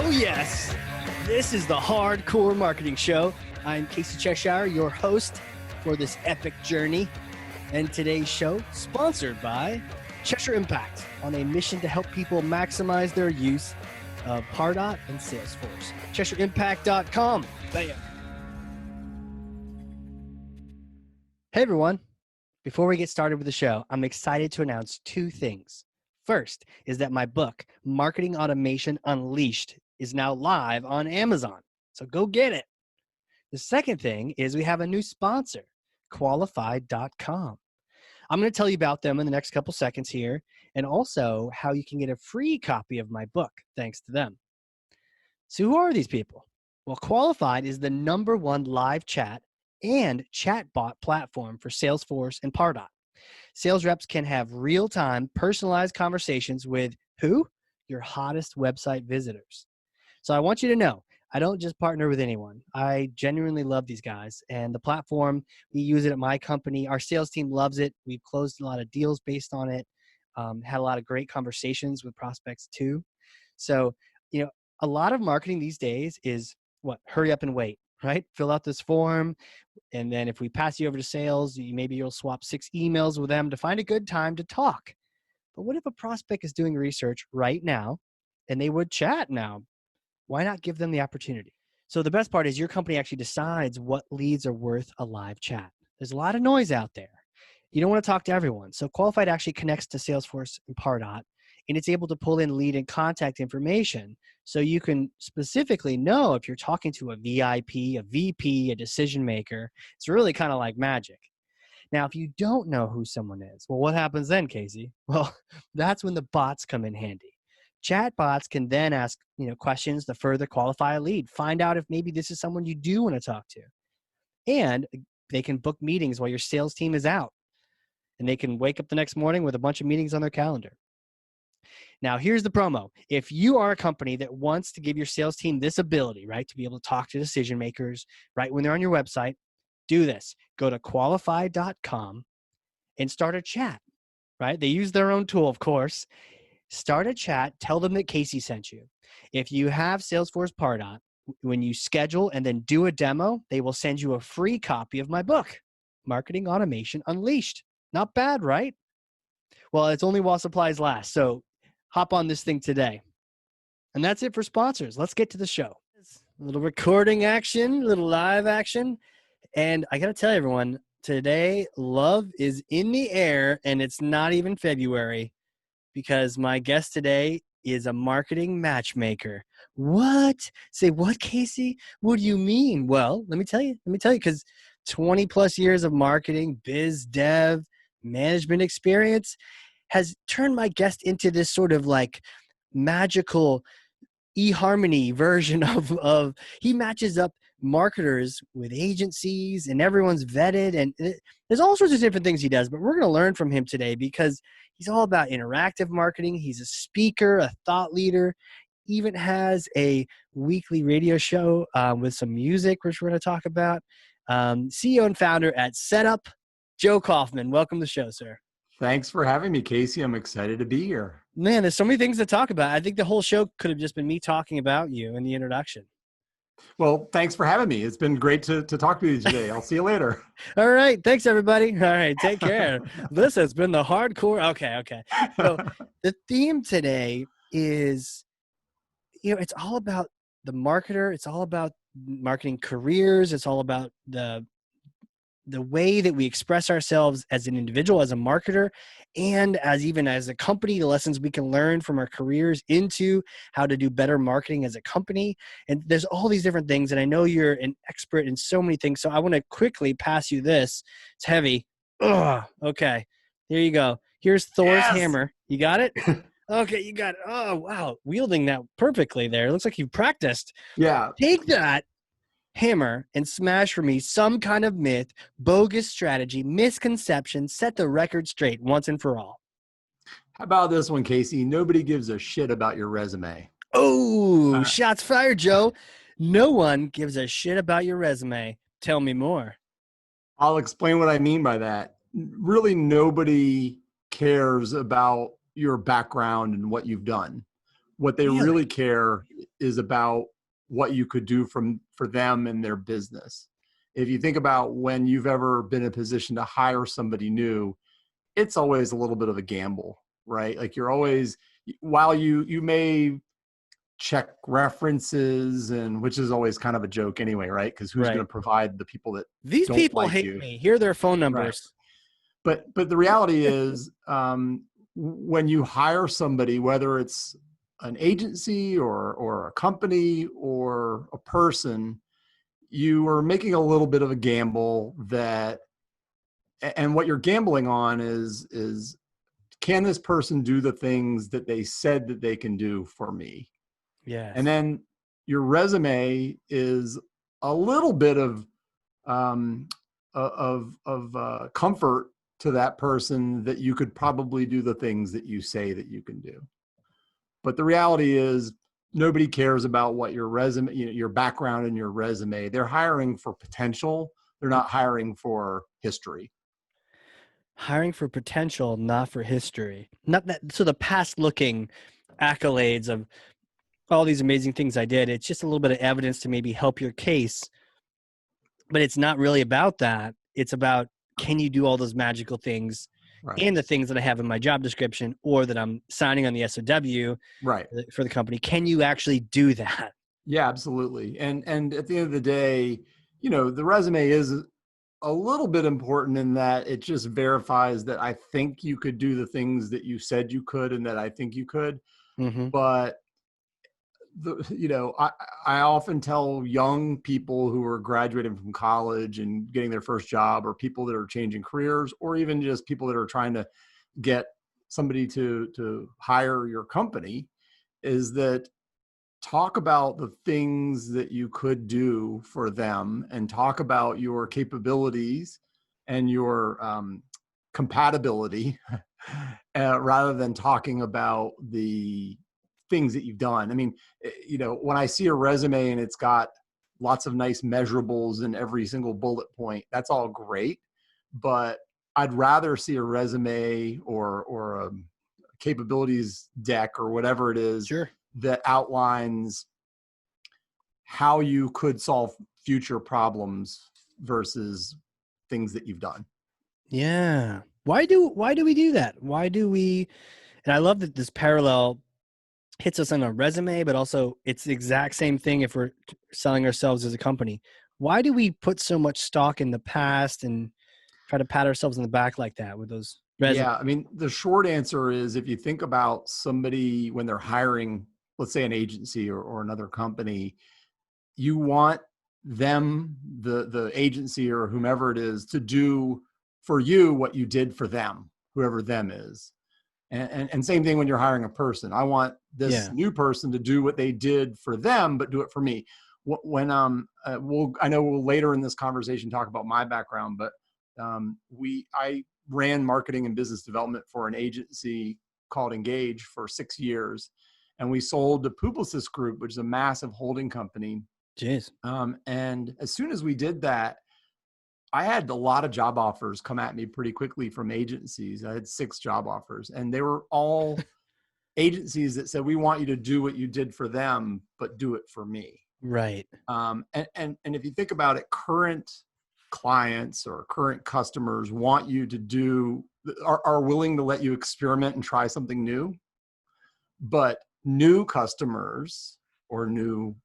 Oh, yes. This is the Hardcore Marketing Show. I'm Casey Cheshire, your host for this epic journey. And today's show, sponsored by Cheshire Impact, on a mission to help people maximize their use of Pardot and Salesforce. CheshireImpact.com. Bam. Hey, everyone. Before we get started with the show, I'm excited to announce two things. First is that my book, Marketing Automation Unleashed, is now live on Amazon. So go get it. The second thing is we have a new sponsor, Qualified.com. I'm going to tell you about them in the next couple seconds here, and also how you can get a free copy of my book thanks to them. So who are these people? Well, Qualified is the #1 live chat and chatbot platform for Salesforce and Pardot. Sales reps can have real-time, personalized conversations with who? Your hottest website visitors. So I want you to know, I don't just partner with anyone. I genuinely love these guys. And the platform, we use it at my company. Our sales team loves it. We've closed a lot of deals based on it, had a lot of great conversations with prospects too. So, a lot of marketing these days is what? Hurry up and wait, right? Fill out this form. And then if we pass you over to sales, maybe you'll swap 6 emails with them to find a good time to talk. But what if a prospect is doing research right now and they would chat now? Why not give them the opportunity? So the best part is your company actually decides what leads are worth a live chat. There's a lot of noise out there. You don't want to talk to everyone. So Qualified actually connects to Salesforce and Pardot, and it's able to pull in lead and contact information so you can specifically know if you're talking to a VIP, a VP, a decision maker. It's really kind of like magic. Now, if you don't know who someone is, well, what happens then, Casey? Well, that's when the bots come in handy. Chat bots can then ask questions to further qualify a lead, find out if maybe this is someone you do want to talk to. And they can book meetings while your sales team is out. And they can wake up the next morning with a bunch of meetings on their calendar. Now, here's the promo. If you are a company that wants to give your sales team this ability, right, to be able to talk to decision makers right when they're on your website, do this. Go to qualified.com and start a chat, right? They use their own tool, of course. Start a chat. Tell them that Casey sent you. If you have Salesforce Pardot, when you schedule and then do a demo, they will send you a free copy of my book, Marketing Automation Unleashed. Not bad, right? Well, it's only while supplies last. So hop on this thing today. And that's it for sponsors. Let's get to the show. A little recording action, a little live action. And I got to tell everyone, today, love is in the air, and it's not even February because my guest today is a marketing matchmaker. What? Say what, Casey? What do you mean? Well, let me tell you, because 20 plus years of marketing, biz dev, management experience has turned my guest into this sort of like magical eHarmony version of he matches up marketers with agencies and everyone's vetted, and there's all sorts of different things he does, but we're going to learn from him today because he's all about interactive marketing. He's a speaker, a thought leader, even has a weekly radio show with some music, which we're going to talk about. CEO and founder at Setup, Joe Koufman. Welcome to the show, sir. Thanks for having me, Casey. I'm excited to be here. Man, there's so many things to talk about. I think the whole show could have just been me talking about you in the introduction. Well, thanks for having me. It's been great to talk to you today. I'll see you later. All right. Thanks, everybody. All right. Take care. This has been the hardcore. Okay. So the theme today is, it's all about the marketer. It's all about marketing careers. It's all about the way that we express ourselves as an individual, as a marketer, and even as a company, the lessons we can learn from our careers into how to do better marketing as a company. And there's all these different things. And I know you're an expert in so many things. So I want to quickly pass you this. It's heavy. Ugh. Okay. Here you go. Here's Thor's hammer. You got it? Okay. You got it. Oh, wow. Wielding that perfectly there. It looks like you've practiced. Yeah. Take that hammer and smash for me some kind of myth, bogus strategy, misconception, set the record straight once and for all. How about this one, Casey? Nobody gives a shit about your resume. Oh, shots fired, Joe. No one gives a shit about your resume. Tell me more. I'll explain what I mean by that. Really, nobody cares about your background and what you've done. What they really Really? care is about what you could do for them and their business. If you think about when you've ever been in a position to hire somebody new, it's always a little bit of a gamble, right? Like you're always, while you may check references, and which is always kind of a joke anyway, right? Because who's going Right. to provide the people that These don't people like hate you? me. Here are their phone Right. numbers. But the reality is, when you hire somebody, whether it's an agency or a company or a person, you are making a little bit of a gamble that, and what you're gambling on is can this person do the things that they said that they can do for me? And Yes. then your resume is a little bit of um, comfort to that person that you could probably do the things that you say that you can do. But the reality is, nobody cares about what your resume, your background and your resume. They're hiring for potential. They're not hiring for history. Hiring for potential, not for history. Not that. So the past looking accolades of all these amazing things I did, it's just a little bit of evidence to maybe help your case, but it's not really about that. It's about, can you do all those magical things Right. and the things that I have in my job description or that I'm signing on the SOW Right. for the company? Can you actually do that? Yeah, absolutely. And at the end of the day, the resume is a little bit important in that it just verifies that I think you could do the things that you said you could and that I think you could. Mm-hmm. But I often tell young people who are graduating from college and getting their first job, or people that are changing careers, or even just people that are trying to get somebody to hire your company, is that talk about the things that you could do for them and talk about your capabilities and your compatibility rather than talking about the things that you've done. I mean, when I see a resume and it's got lots of nice measurables in every single bullet point, that's all great. But I'd rather see a resume or a capabilities deck or whatever it is Sure. that outlines how you could solve future problems versus things that you've done. Yeah. Why do we do that? Why do we? And I love that this parallel hits us on a resume, but also it's the exact same thing if we're selling ourselves as a company. Why do we put so much stock in the past and try to pat ourselves in the back like that with those resumes? Yeah, I mean, the short answer is, if you think about somebody when they're hiring, let's say an agency or another company, you want them, the agency or whomever it is, to do for you what you did for them, whoever them is. And same thing when you're hiring a person. I want this Yeah. new person to do what they did for them, but do it for me. When I know we'll later in this conversation talk about my background, but I ran marketing and business development for an agency called Engage for 6 years, and we sold to Publicis Group, which is a massive holding company. Jeez. And as soon as we did that, I had a lot of job offers come at me pretty quickly from agencies. I had 6 job offers, and they were all agencies that said, we want you to do what you did for them, but do it for me. Right. And if you think about it, current clients or current customers want you to are willing to let you experiment and try something new. But new customers or new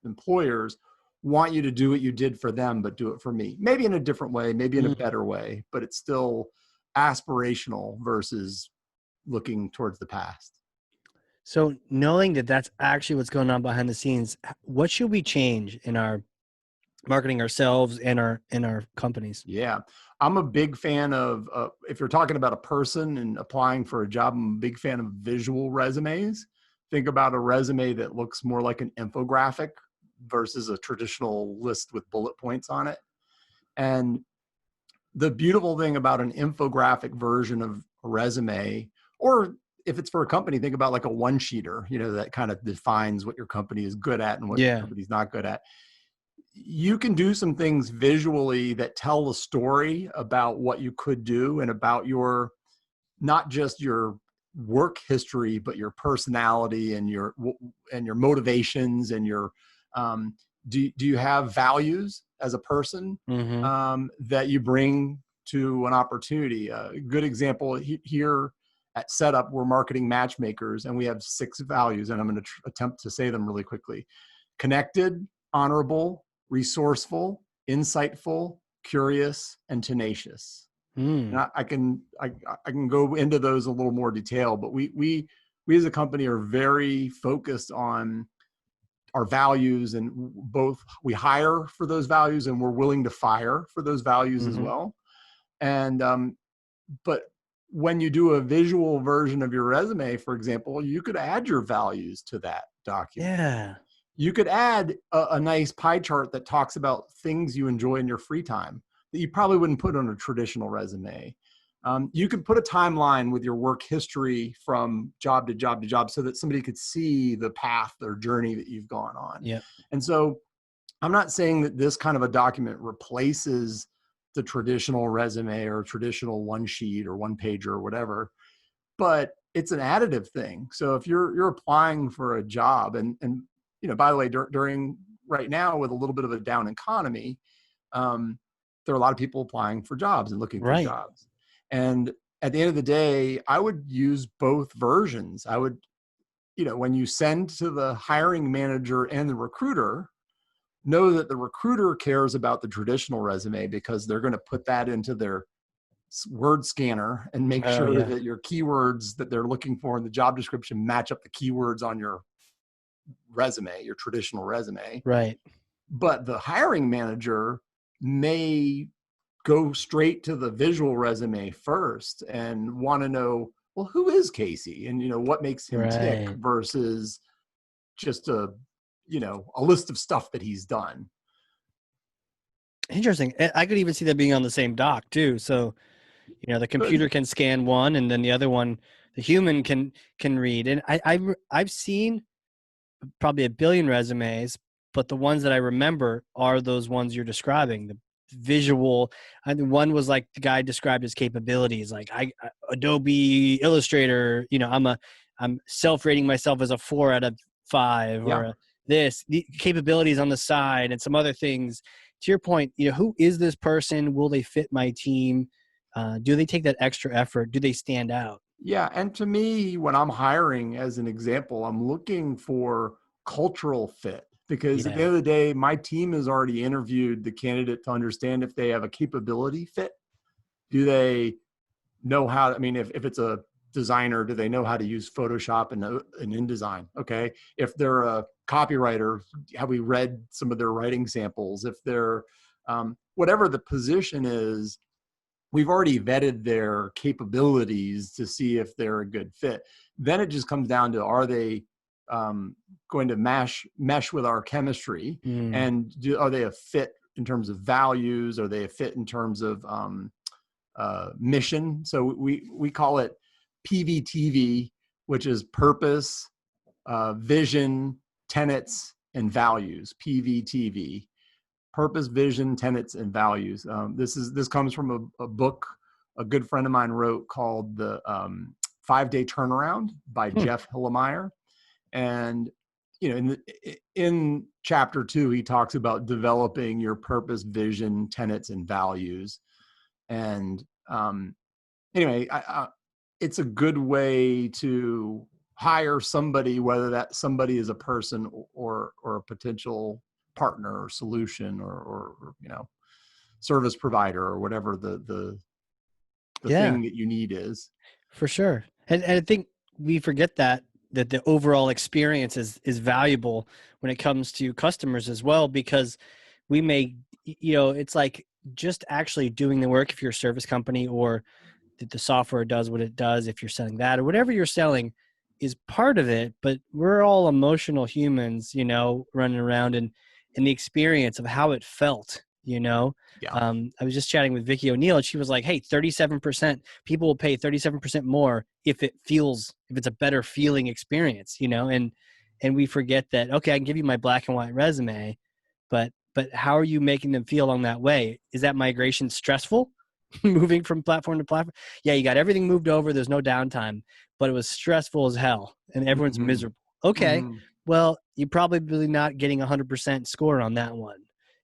employers want you to do what you did for them, but do it for me. Maybe in a different way, maybe in a Mm. better way, but it's still aspirational versus looking towards the past. So knowing that that's actually what's going on behind the scenes, what should we change in our marketing ourselves and our companies? Yeah. I'm a big fan of, if you're talking about a person and applying for a job, I'm a big fan of visual resumes. Think about a resume that looks more like an infographic versus a traditional list with bullet points on it. And the beautiful thing about an infographic version of a resume, or if it's for a company, think about like a one sheeter, that kind of defines what your company is good at and what your Yeah. company's not good at. You can do some things visually that tell a story about what you could do and about not just your work history, but your personality and your motivations and your do you have values as a person Mm-hmm. that you bring to an opportunity? A good example here at Setup, we're marketing matchmakers, and we have 6 values, and I'm going to attempt to say them really quickly: connected, honorable, resourceful, insightful, curious, and tenacious. Mm. And I can go into those a little more detail, but we as a company are very focused on our values, and both we hire for those values and we're willing to fire for those values as Mm-hmm. well. And but when you do a visual version of your resume, for example, you could add your values to that document. Yeah. You could add a nice pie chart that talks about things you enjoy in your free time that you probably wouldn't put on a traditional resume. You could put a timeline with your work history from job to job to job so that somebody could see the path or journey that you've gone on. Yeah. And so I'm not saying that this kind of a document replaces the traditional resume or traditional one sheet or one pager or whatever, but it's an additive thing. So if you're applying for a job, and by the way, during right now with a little bit of a down economy, there are a lot of people applying for jobs and looking for Right. jobs. And at the end of the day, I would use both versions. I would, when you send to the hiring manager and the recruiter, know that the recruiter cares about the traditional resume because they're going to put that into their word scanner and make Oh sure yeah. that your keywords that they're looking for in the job description match up the keywords on your resume, your traditional resume. Right. But the hiring manager may go straight to the visual resume first and want to know, well, who is Casey? And, what makes him tick Right. versus just a list of stuff that he's done. Interesting. I could even see that being on the same doc too. So, the computer can scan one, and then the other one, the human can read. And I've seen probably a billion resumes, but the ones that I remember are those ones you're describing. The visual. And one was like the guy described his capabilities, like Adobe Illustrator. I'm self-rating myself as a 4 out of 5, Yeah. or the capabilities on the side, and some other things. To your point, who is this person? Will they fit my team? Do they take that extra effort? Do they stand out? Yeah. And to me, when I'm hiring, as an example, I'm looking for cultural fit, because at the Yeah. end of the day, my team has already interviewed the candidate to understand if they have a capability fit. Do they know how, I mean, if it's a designer, do they know how to use Photoshop and InDesign? Okay. If they're a copywriter, have we read some of their writing samples? If they're, whatever the position is, we've already vetted their capabilities to see if they're a good fit. Then it just comes down to, are they going to mesh with our chemistry? Mm. And are they a fit in terms of values? Are they a fit in terms of mission? So we call it PVTV, which is purpose, vision, tenets, and values. PVTV. Purpose, vision, tenets, and values. This comes from a book a good friend of mine wrote called the 5-Day Turnaround by Jeff Hillemeyer. And in chapter 2, he talks about developing your purpose, vision, tenets, and values. And anyway, it's a good way to hire somebody, whether that somebody is a person or a potential partner or solution or service provider or whatever the Yeah, thing that you need is. for sure. And I think we forget that the overall experience is valuable when it comes to customers as well, because we may, it's like just actually doing the work if you're a service company, or that the software does what it does if you're selling that, or whatever you're selling is part of it. But we're all emotional humans, running around, and the experience of how it felt. Yeah. I was just chatting with Vicky O'Neill, and she was like, hey, 37% people will pay 37% more if it's a better feeling experience, and we forget that, okay, I can give you my black and white resume, but how are you making them feel along that way? Is that migration stressful? moving from platform to platform. Yeah, you got everything moved over. There's no downtime, but it was stressful as hell, and everyone's Mhm. miserable. Okay, Mhm. well, you're probably not getting 100% score on that one,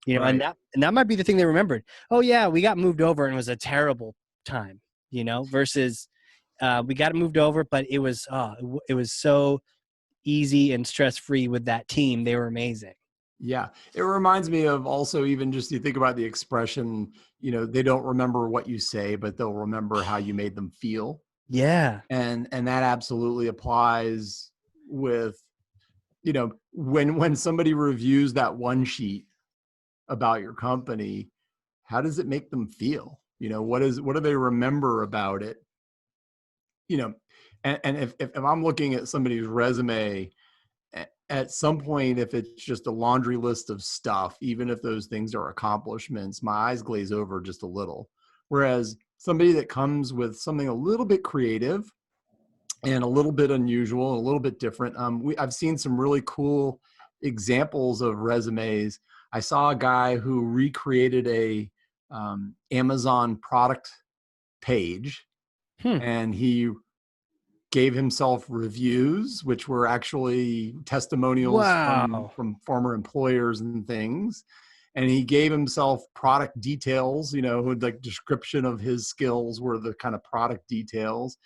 and Right. that might be the thing they remembered. Oh yeah, we got moved over and it was a terrible time, versus we got it moved over, but it was so easy and stress free with that team. They were amazing. Yeah. It reminds me of also even just you think about the expression, they don't remember what you say, but they'll remember how you made them feel. Yeah. And that absolutely applies with, when somebody reviews that one sheet about your company, how does it make them feel? What do they remember about it? You know, and if I'm looking at somebody's resume, at some point, if it's just a laundry list of stuff, even if those things are accomplishments, my eyes glaze over just a little. Whereas somebody that comes with something a little bit creative and a little bit unusual and a little bit different, I've seen some really cool examples of resumes. I saw a guy who recreated a Amazon product page, Hmm. and he gave himself reviews, which were actually testimonials from Wow. former employers and things. And he gave himself product details, like description of his skills were the kind of product details.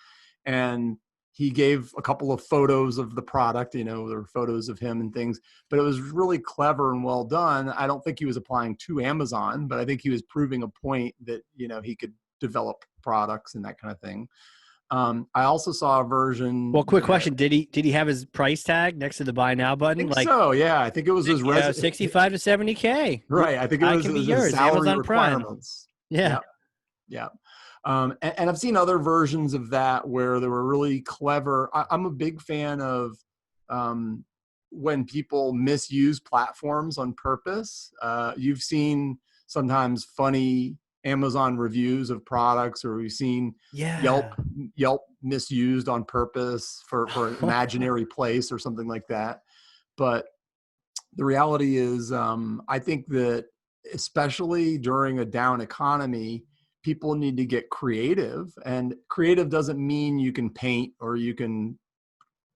And he gave a couple of photos of the product, there were photos of him and things, but it was really clever and well done. I don't think he was applying to Amazon, but I think he was proving a point that, he could develop products and that kind of thing. I also saw a version Well, quick that question: Did he have his price tag next to the buy now I button? think Like, so. Yeah, I think it was his 65 to 70K. right. I think it I was can be his yours. salary Amazon Prime. requirements. Yeah. Yeah, yeah. And I've seen other versions of that where they were really clever. I'm a big fan of um, when people misuse platforms on purpose. You've seen sometimes funny Amazon reviews of products, or we've seen Yelp Yeah. Yelp misused on purpose for an imaginary place or something like that. But the reality is, I think that especially during a down economy, people need to get creative. And creative doesn't mean you can paint or you can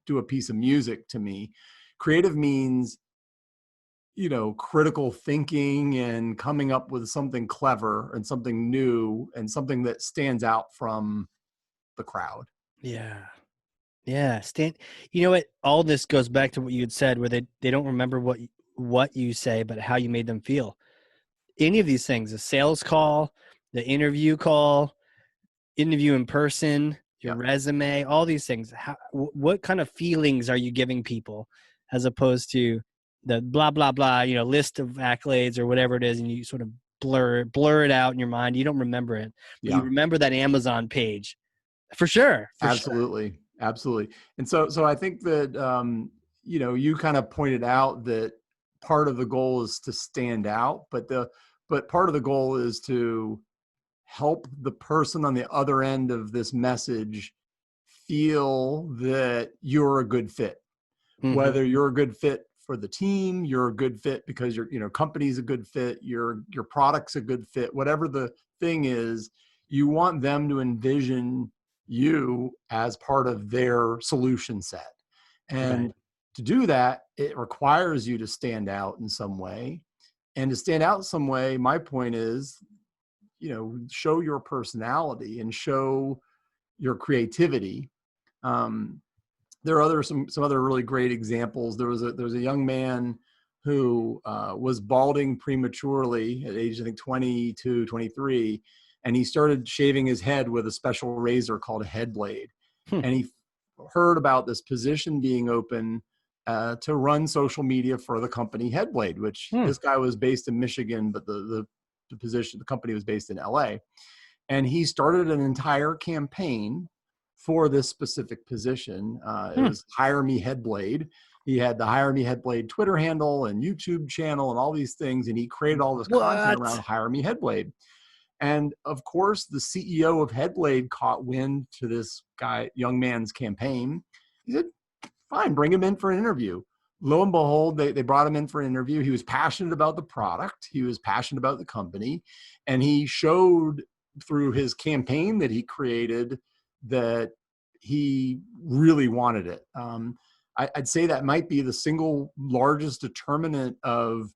do a piece of music to me. Creative means, critical thinking and coming up with something clever and something new and something that stands out from the crowd. Yeah. Yeah. Stan, you know what? All this goes back to what you had said, where they don't remember what you say, but how you made them feel. Any of these things, a sales call, the interview in person, your Yep. resume, all these things. What kind of feelings are you giving people, as opposed to the blah blah blah, list of accolades or whatever it is, and you sort of blur it out in your mind. You don't remember it, but you Yeah. remember that Amazon page for sure, for sure. Absolutely. Absolutely. And so I think that, you kind of pointed out that part of the goal is to stand out, but part of the goal is to help the person on the other end of this message feel that you're a good fit. Mm-hmm. Whether you're a good fit for the team, you're a good fit because your company's a good fit, your product's a good fit, whatever the thing is, you want them to envision you as part of their solution set. Right. And to do that, it requires you to stand out in some way. And to stand out in some way, my point is, show your personality and show your creativity. Um, there are some other really great examples. There was a young man who was balding prematurely at age, I think, 22, 23, and he started shaving his head with a special razor called a head blade. Hmm. And he heard about this position being open to run social media for the company Headblade, which Hmm. this guy was based in Michigan, but the company was based in LA. And he started an entire campaign for this specific position. It Hmm. was Hire Me Headblade. He had the Hire Me Headblade Twitter handle and YouTube channel and all these things, and he created all this content around What? Hire Me Headblade. And of course, the CEO of Headblade caught wind to this young man's campaign. He said, fine, bring him in for an interview. Lo and behold, they brought him in for an interview. He was passionate about the product. He was passionate about the company. And he showed through his campaign that he created that he really wanted it. I'd say that might be the single largest determinant of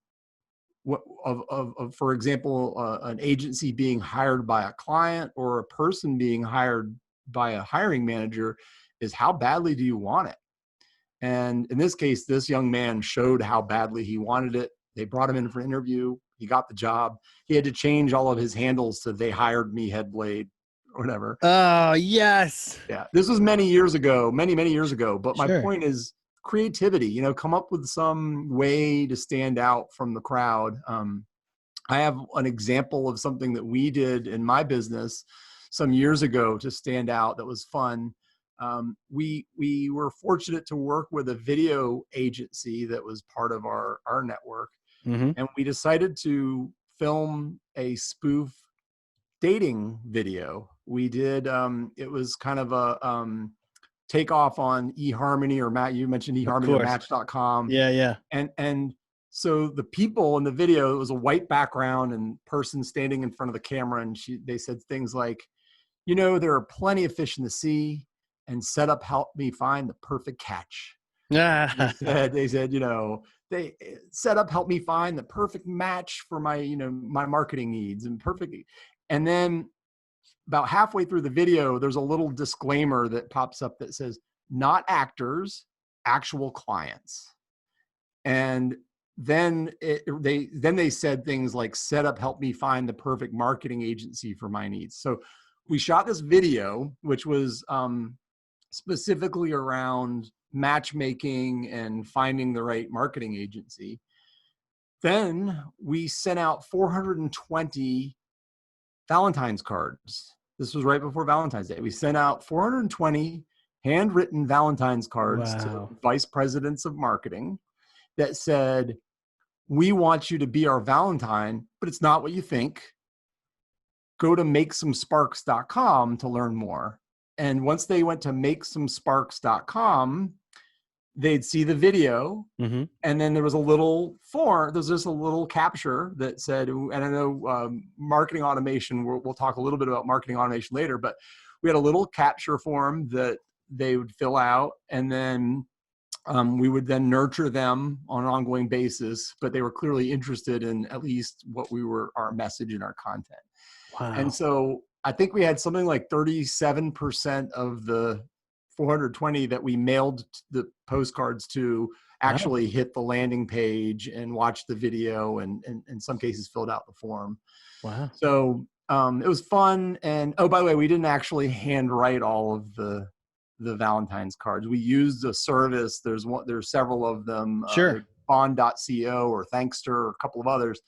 what of for example, an agency being hired by a client or a person being hired by a hiring manager is how badly do you want it? And in this case, this young man showed how badly he wanted it. They brought him in for an interview. He got the job. He had to change all of his handles to "they hired me, Headblade," or whatever. Oh, yes. Yeah, this was many years ago, many years ago. But my Sure. point is creativity. Come up with some way to stand out from the crowd. I have an example of something that we did in my business some years ago to stand out that was fun. We were fortunate to work with a video agency that was part of our network, Mm-hmm. and we decided to film a spoof dating video. We did. It was kind of a takeoff on eHarmony, or Matt, you mentioned Of eHarmony or course. Match.com, Yeah, yeah. and so the people in the video, it was a white background and person standing in front of the camera, and they said things like, there are plenty of fish in the sea, and setup helped me find the perfect catch. They said, they setup helped me find the perfect match for my, my marketing needs and perfect. And then about halfway through the video, there's a little disclaimer that pops up that says, not actors, actual clients. And then they said things like, setup helped me find the perfect marketing agency for my needs. So we shot this video, which was specifically around matchmaking and finding the right marketing agency. Then we sent out 420 Valentine's cards. This was right before Valentine's Day. We sent out 420 handwritten Valentine's cards to Wow. vice presidents of marketing that said, we want you to be our Valentine, but it's not what you think. Go to makesomesparks.com to learn more. And once they went to makesomesparks.com, they'd see the video. Mm-hmm. And then there was a little form, there's just a little capture that said, and I know marketing automation, we'll talk a little bit about marketing automation later, but we had a little capture form that they would fill out, and then we would then nurture them on an ongoing basis, but they were clearly interested in at least our message and our content. Wow. And so I think we had something like 37% of the 420 that we mailed the postcards to actually hit the landing page and watched the video, and in some cases filled out the form. Wow. So it was fun. And oh, by the way, we didn't actually handwrite all of the Valentine's cards. We used a service. There's several of them. Sure. Bond.co or Thankster or a couple of others,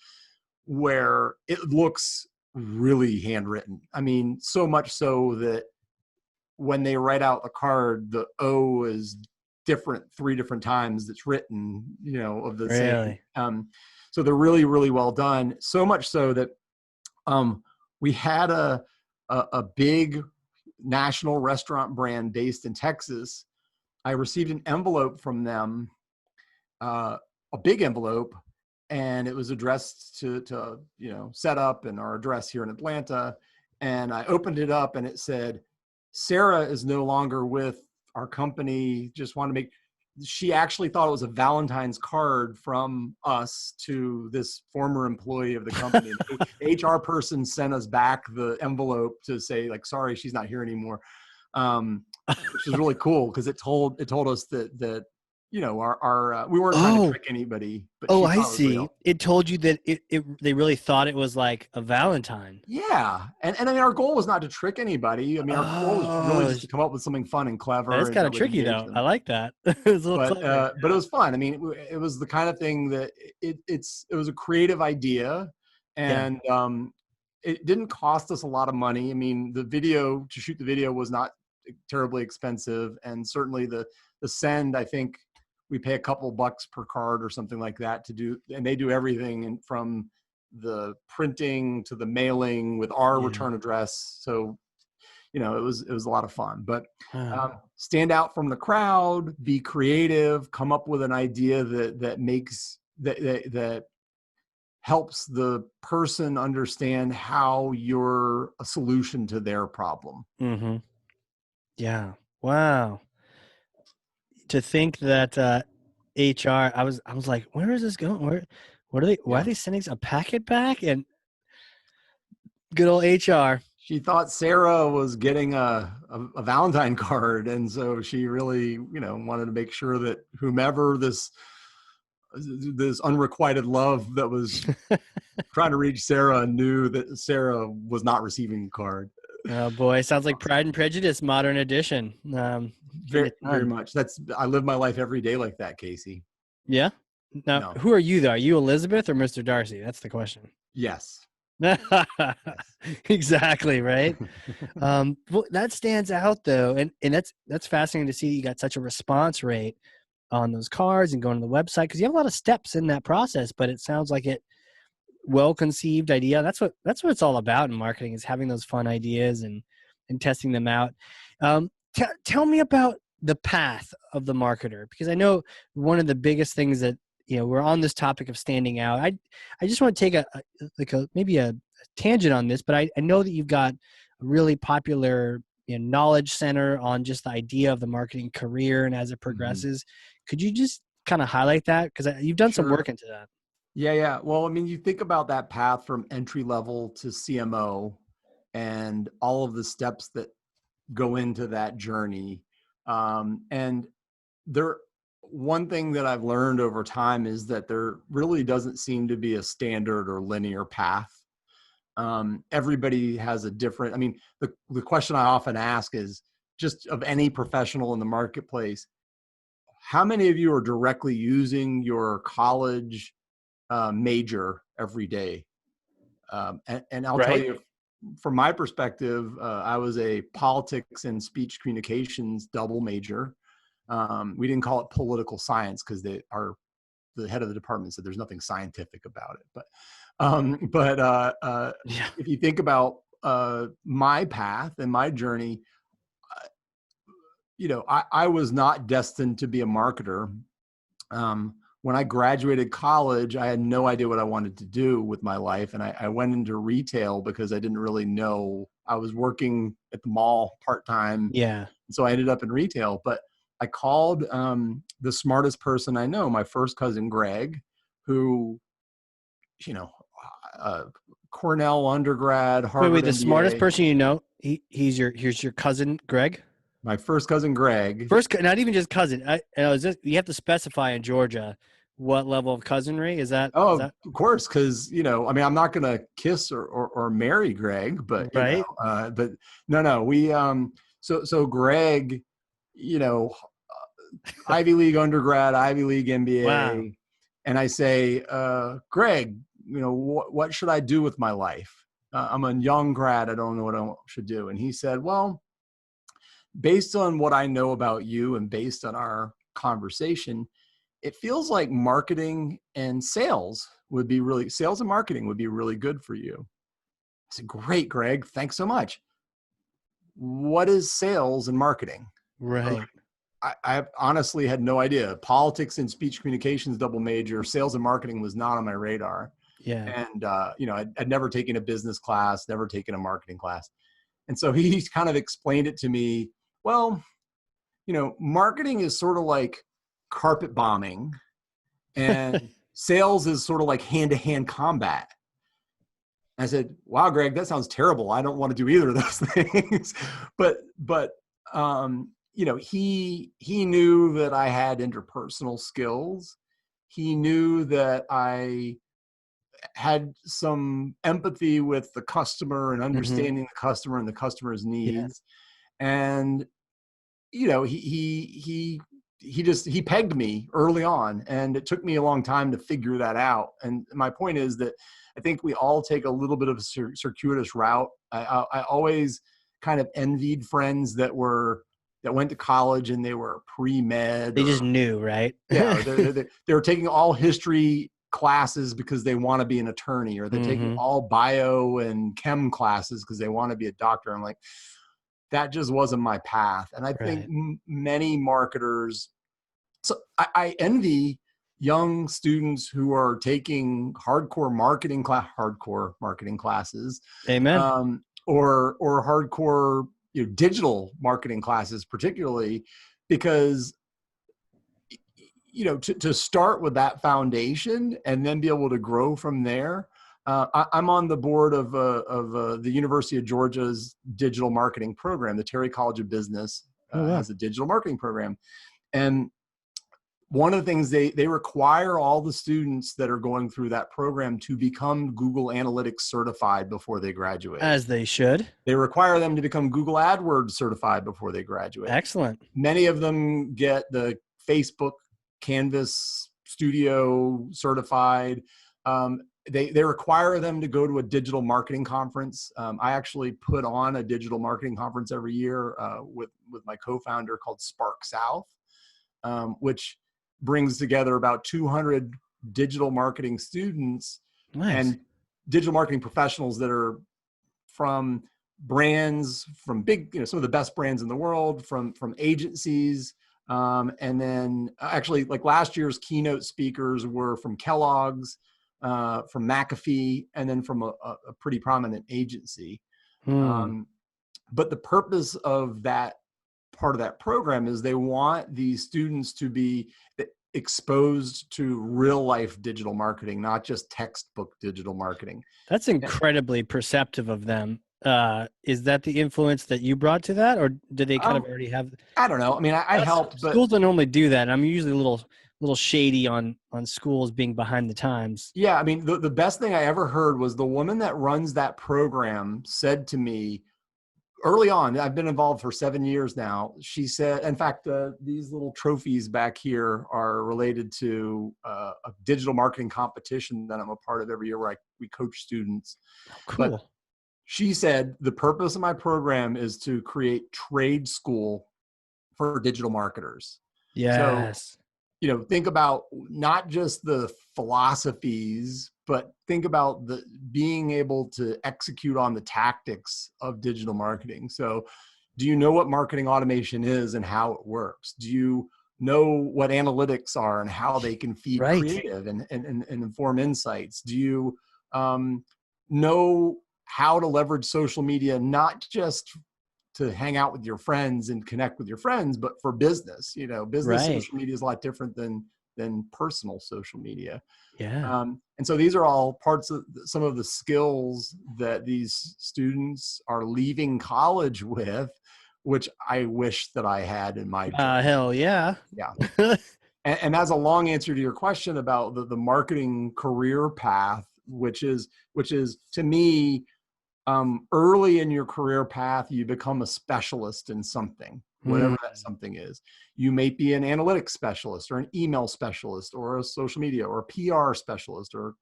where it looks really handwritten. I mean, so much so that when they write out the card, the O is different 3 different times that's written, of the Really? same. So they're really, really well done. So much so that we had a big national restaurant brand based in Texas. I received an envelope from them, a big envelope, and it was addressed to set up and our address here in Atlanta. And I opened it up and it said, Sarah is no longer with our company. Just want to make, she actually thought it was a Valentine's card from us to this former employee of the company. The HR person sent us back the envelope to say, like, sorry, she's not here anymore. Which is really cool because it told us that our we weren't trying to trick anybody. But Oh, she I thought it was see. real. It told you that they really thought it was like a Valentine. Yeah, and I mean, our goal was not to trick anybody. I mean, our goal was really just to come up with something fun and clever. That's and kind that of would tricky, engage though. them. I like that. It was a little clever. But it was fun. I mean, it was the kind of thing that it was a creative idea, and it didn't cost us a lot of money. I mean, to shoot the video was not terribly expensive, and certainly the send, I think we pay a couple bucks per card or something like that to do, and they do everything from the printing to the mailing with our return address. So it was a lot of fun. But stand out from the crowd, be creative, come up with an idea that makes that helps the person understand how you're a solution to their problem. Mm-hmm. Yeah. Wow. To think that HR, I was like, where is this going? Why are Yeah. they sending a packet back? And good old HR. She thought Sarah was getting a Valentine card. And so she really, wanted to make sure that whomever this unrequited love that was trying to reach Sarah knew that Sarah was not receiving a card. Oh boy, sounds like Pride and Prejudice, modern edition. Getting Very, it very done. much. I live my life every day like that, Casey. Yeah. Now, No. who are you though? Are you Elizabeth or Mr. Darcy? That's the question. Yes. Yes. Exactly right. Well, that stands out though, and that's fascinating to see. You got such a response rate on those cards and going to the website because you have a lot of steps in that process. But it sounds like it well conceived idea. That's what it's all about in marketing, is having those fun ideas and testing them out. Tell me about the path of the marketer, because I know one of the biggest things that, we're on this topic of standing out. I just want to take maybe a tangent on this, but I know that you've got a really popular knowledge center on just the idea of the marketing career and as it Mhm. progresses. Could you just kind of highlight that, because you've done some Sure. work into that? Yeah, yeah. Well, I mean, you think about that path from entry level to CMO and all of the steps that go into that journey. And there, one thing that I've learned over time is that there really doesn't seem to be a standard or linear path. Everybody has a different, I mean, the question I often ask is, just of any professional in the marketplace, how many of you are directly using your college major every day? And I'll tell Right. you, from my perspective, I was a politics and speech communications double major. We didn't call it political science because the head of the department said there's nothing scientific about it. But Yeah. if you think about my path and my journey, I was not destined to be a marketer. When I graduated college, I had no idea what I wanted to do with my life. And I went into retail because I didn't really know. I was working at the mall part-time. Yeah. So I ended up in retail. But I called the smartest person I know, my first cousin, Greg, who, you know, uh, Cornell undergrad, Wait. Harvard The smartest MBA. person here's your cousin Greg. My first cousin, Greg. Not even just cousin. You have to specify in Georgia what level of cousinry is that? Is Oh, that of course, because I mean, I'm not going to kiss or marry Greg, but right? but no, we so Greg, you know, Ivy League undergrad, Ivy League Wow. MBA, and I say, Greg, what should I do with my life? I'm a young grad, I don't know what I should do, and he said, well, based on what I know about you and based on our conversation, it feels like marketing and sales and marketing would be really good for you. I said, great, Greg. Thanks so much. What is sales and marketing? Right. I honestly had no idea. Politics and speech communications double major, sales and marketing was not on my radar. Yeah. And, I'd never taken a business class, never taken a marketing class. And so he kind of explained it to me. Well, marketing is sort of like carpet bombing, and sales is sort of like hand-to-hand combat. I said, wow, Greg, that sounds terrible. I don't want to do either of those things. but he knew that I had interpersonal skills. He knew that I had some empathy with the customer and Mm-hmm. understanding the customer and the customer's Yeah. needs. And he pegged me early on, and it took me a long time to figure that out. And my point is that I think we all take a little bit of a circuitous route. I always kind of envied friends that went to college and they were pre-med, They just or knew, right? yeah, they were taking all history classes because they want to be an attorney, or they're taking Mm-hmm. all bio and chem classes because they want to be a doctor. I'm like, that just wasn't my path. And I think Right. many marketers, so I envy young students who are taking hardcore marketing classes, Amen. or hardcore, digital marketing classes, particularly because, to start with that foundation and then be able to grow from there. I'm on the board of the University of Georgia's digital marketing program. The Terry College of Business Oh, wow. has a digital marketing program. And one of the things they require all the students that are going through that program to become Google Analytics certified before they graduate. As they should. They require them to become Google AdWords certified before they graduate. Excellent. Many of them get the Facebook Canvas Studio certified. They require them to go to a digital marketing conference. I actually put on a digital marketing conference every year with my co-founder called Spark South, which brings together about 200 digital marketing students Nice. and digital marketing professionals that are from brands, from big, some of the best brands in the world, from agencies. And then actually, like last year's keynote speakers were from Kellogg's, from McAfee, and then from a pretty prominent agency. But the purpose of that part of that program is they want these students to be exposed to real life digital marketing, not just textbook digital marketing. That's incredibly perceptive of them. Is that the influence that you brought to that, or did they kind of already have? I don't know. I mean, I helped, but schools don't normally do that. I'm usually a little shady on schools being behind the times. Yeah, I mean, the best thing I ever heard was the woman that runs that program said to me early on, I've been involved for 7 years now. She said, in fact, these little trophies back here are related to a digital marketing competition that I'm a part of every year where we coach students. Oh, cool. But she said, the purpose of my program is to create trade school for digital marketers. Yes. So, think about not just the philosophies, but think about the being able to execute on the tactics of digital marketing. So do you know what marketing automation is and how it works? Do you know what analytics are and how they can feed creative and inform insights? Do you know how to leverage social media, not just to hang out with your friends and connect with your friends, but for business? Business social media is a lot different than personal social media. Yeah. And so these are all parts of some of the skills that these students are leaving college with, which I wish that I had in my journey. Hell yeah. Yeah. And that's a long answer to your question about the marketing career path, which is to me, early in your career path, you become a specialist in something, whatever that something is. You may be an analytics specialist or an email specialist or a social media or a PR specialist, or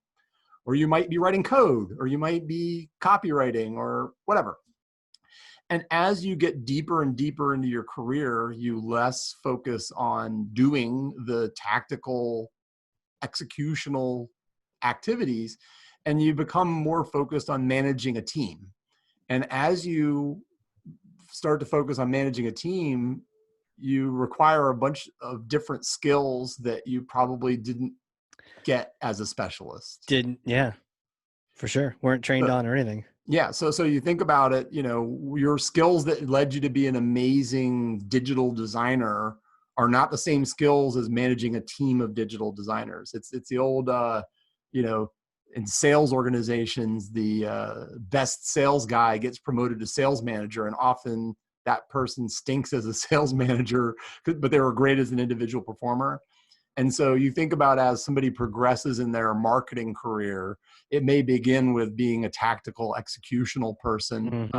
you might be writing code, or you might be copywriting or whatever. And as you get deeper and deeper into your career, you less focus on doing the tactical executional activities, and you become more focused on managing a team. And as you start to focus on managing a team, you require a bunch of different skills that you probably didn't get as a specialist. Yeah, for sure. Weren't trained on or anything. Yeah. So you think about it, your skills that led you to be an amazing digital designer are not the same skills as managing a team of digital designers. It's the old, in sales organizations, the best sales guy gets promoted to sales manager, and often that person stinks as a sales manager, but they were great as an individual performer. And so you think about, as somebody progresses in their marketing career, it may begin with being a tactical executional person.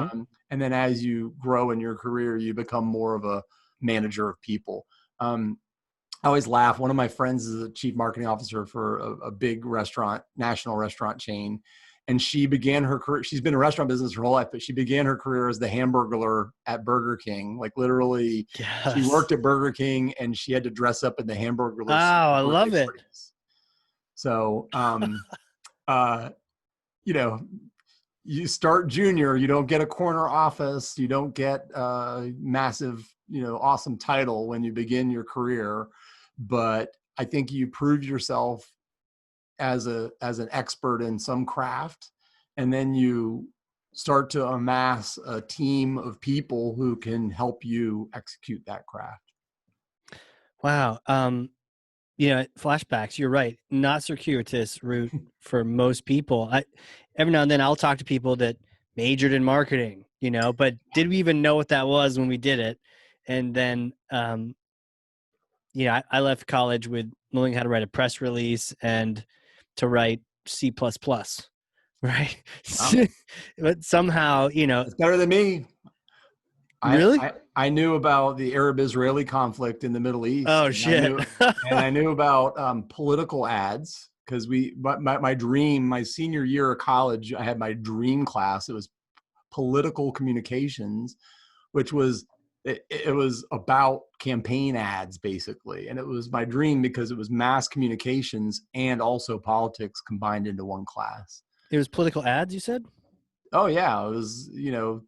And then as you grow in your career, you become more of a manager of people. I always laugh. One of my friends is a chief marketing officer for a big national restaurant chain. And she began her career, she's been in restaurant business her whole life, but she began her career as the hamburglar at Burger King. Like literally, she worked at Burger King and she had to dress up in the hamburger. Oh, I love it. So, you start junior, you don't get a corner office, you don't get a massive, awesome title when you begin your career. But I think you prove yourself as an expert in some craft, and then you start to amass a team of people who can help you execute that craft. Wow. Flashbacks. You're right. Not circuitous route for most people. Every now and then I'll talk to people that majored in marketing, but did we even know what that was when we did it? And then, I left college with knowing how to write a press release and to write C++, right? Wow. But somehow, It's better than me. really? I knew about the Arab-Israeli conflict in the Middle East, Oh, shit. and I knew about political ads, because my dream, my senior year of college, I had my dream class. It was political communications, which was it was about campaign ads basically, and it was my dream because it was mass communications and also politics combined into one class. It was political ads, you said? Oh yeah, it was,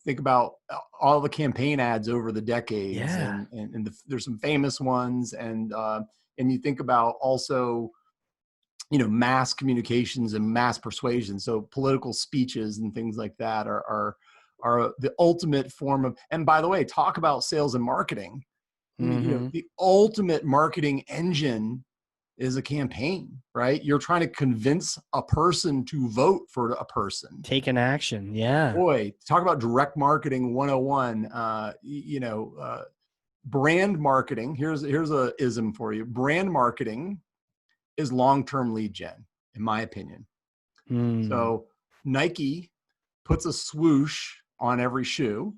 think about all the campaign ads over the decades, Yeah. and there's some famous ones, and you think about also, mass communications and mass persuasion. So political speeches and things like that are the ultimate form of. And by the way, talk about sales and marketing. Mm-hmm. The ultimate marketing engine is a campaign, right? You're trying to convince a person to vote for a person. Take an action. Yeah. Boy, talk about direct marketing 101. Brand marketing. Here's a ism for you. Brand marketing is long-term lead gen, in my opinion. So Nike puts a swoosh on every shoe,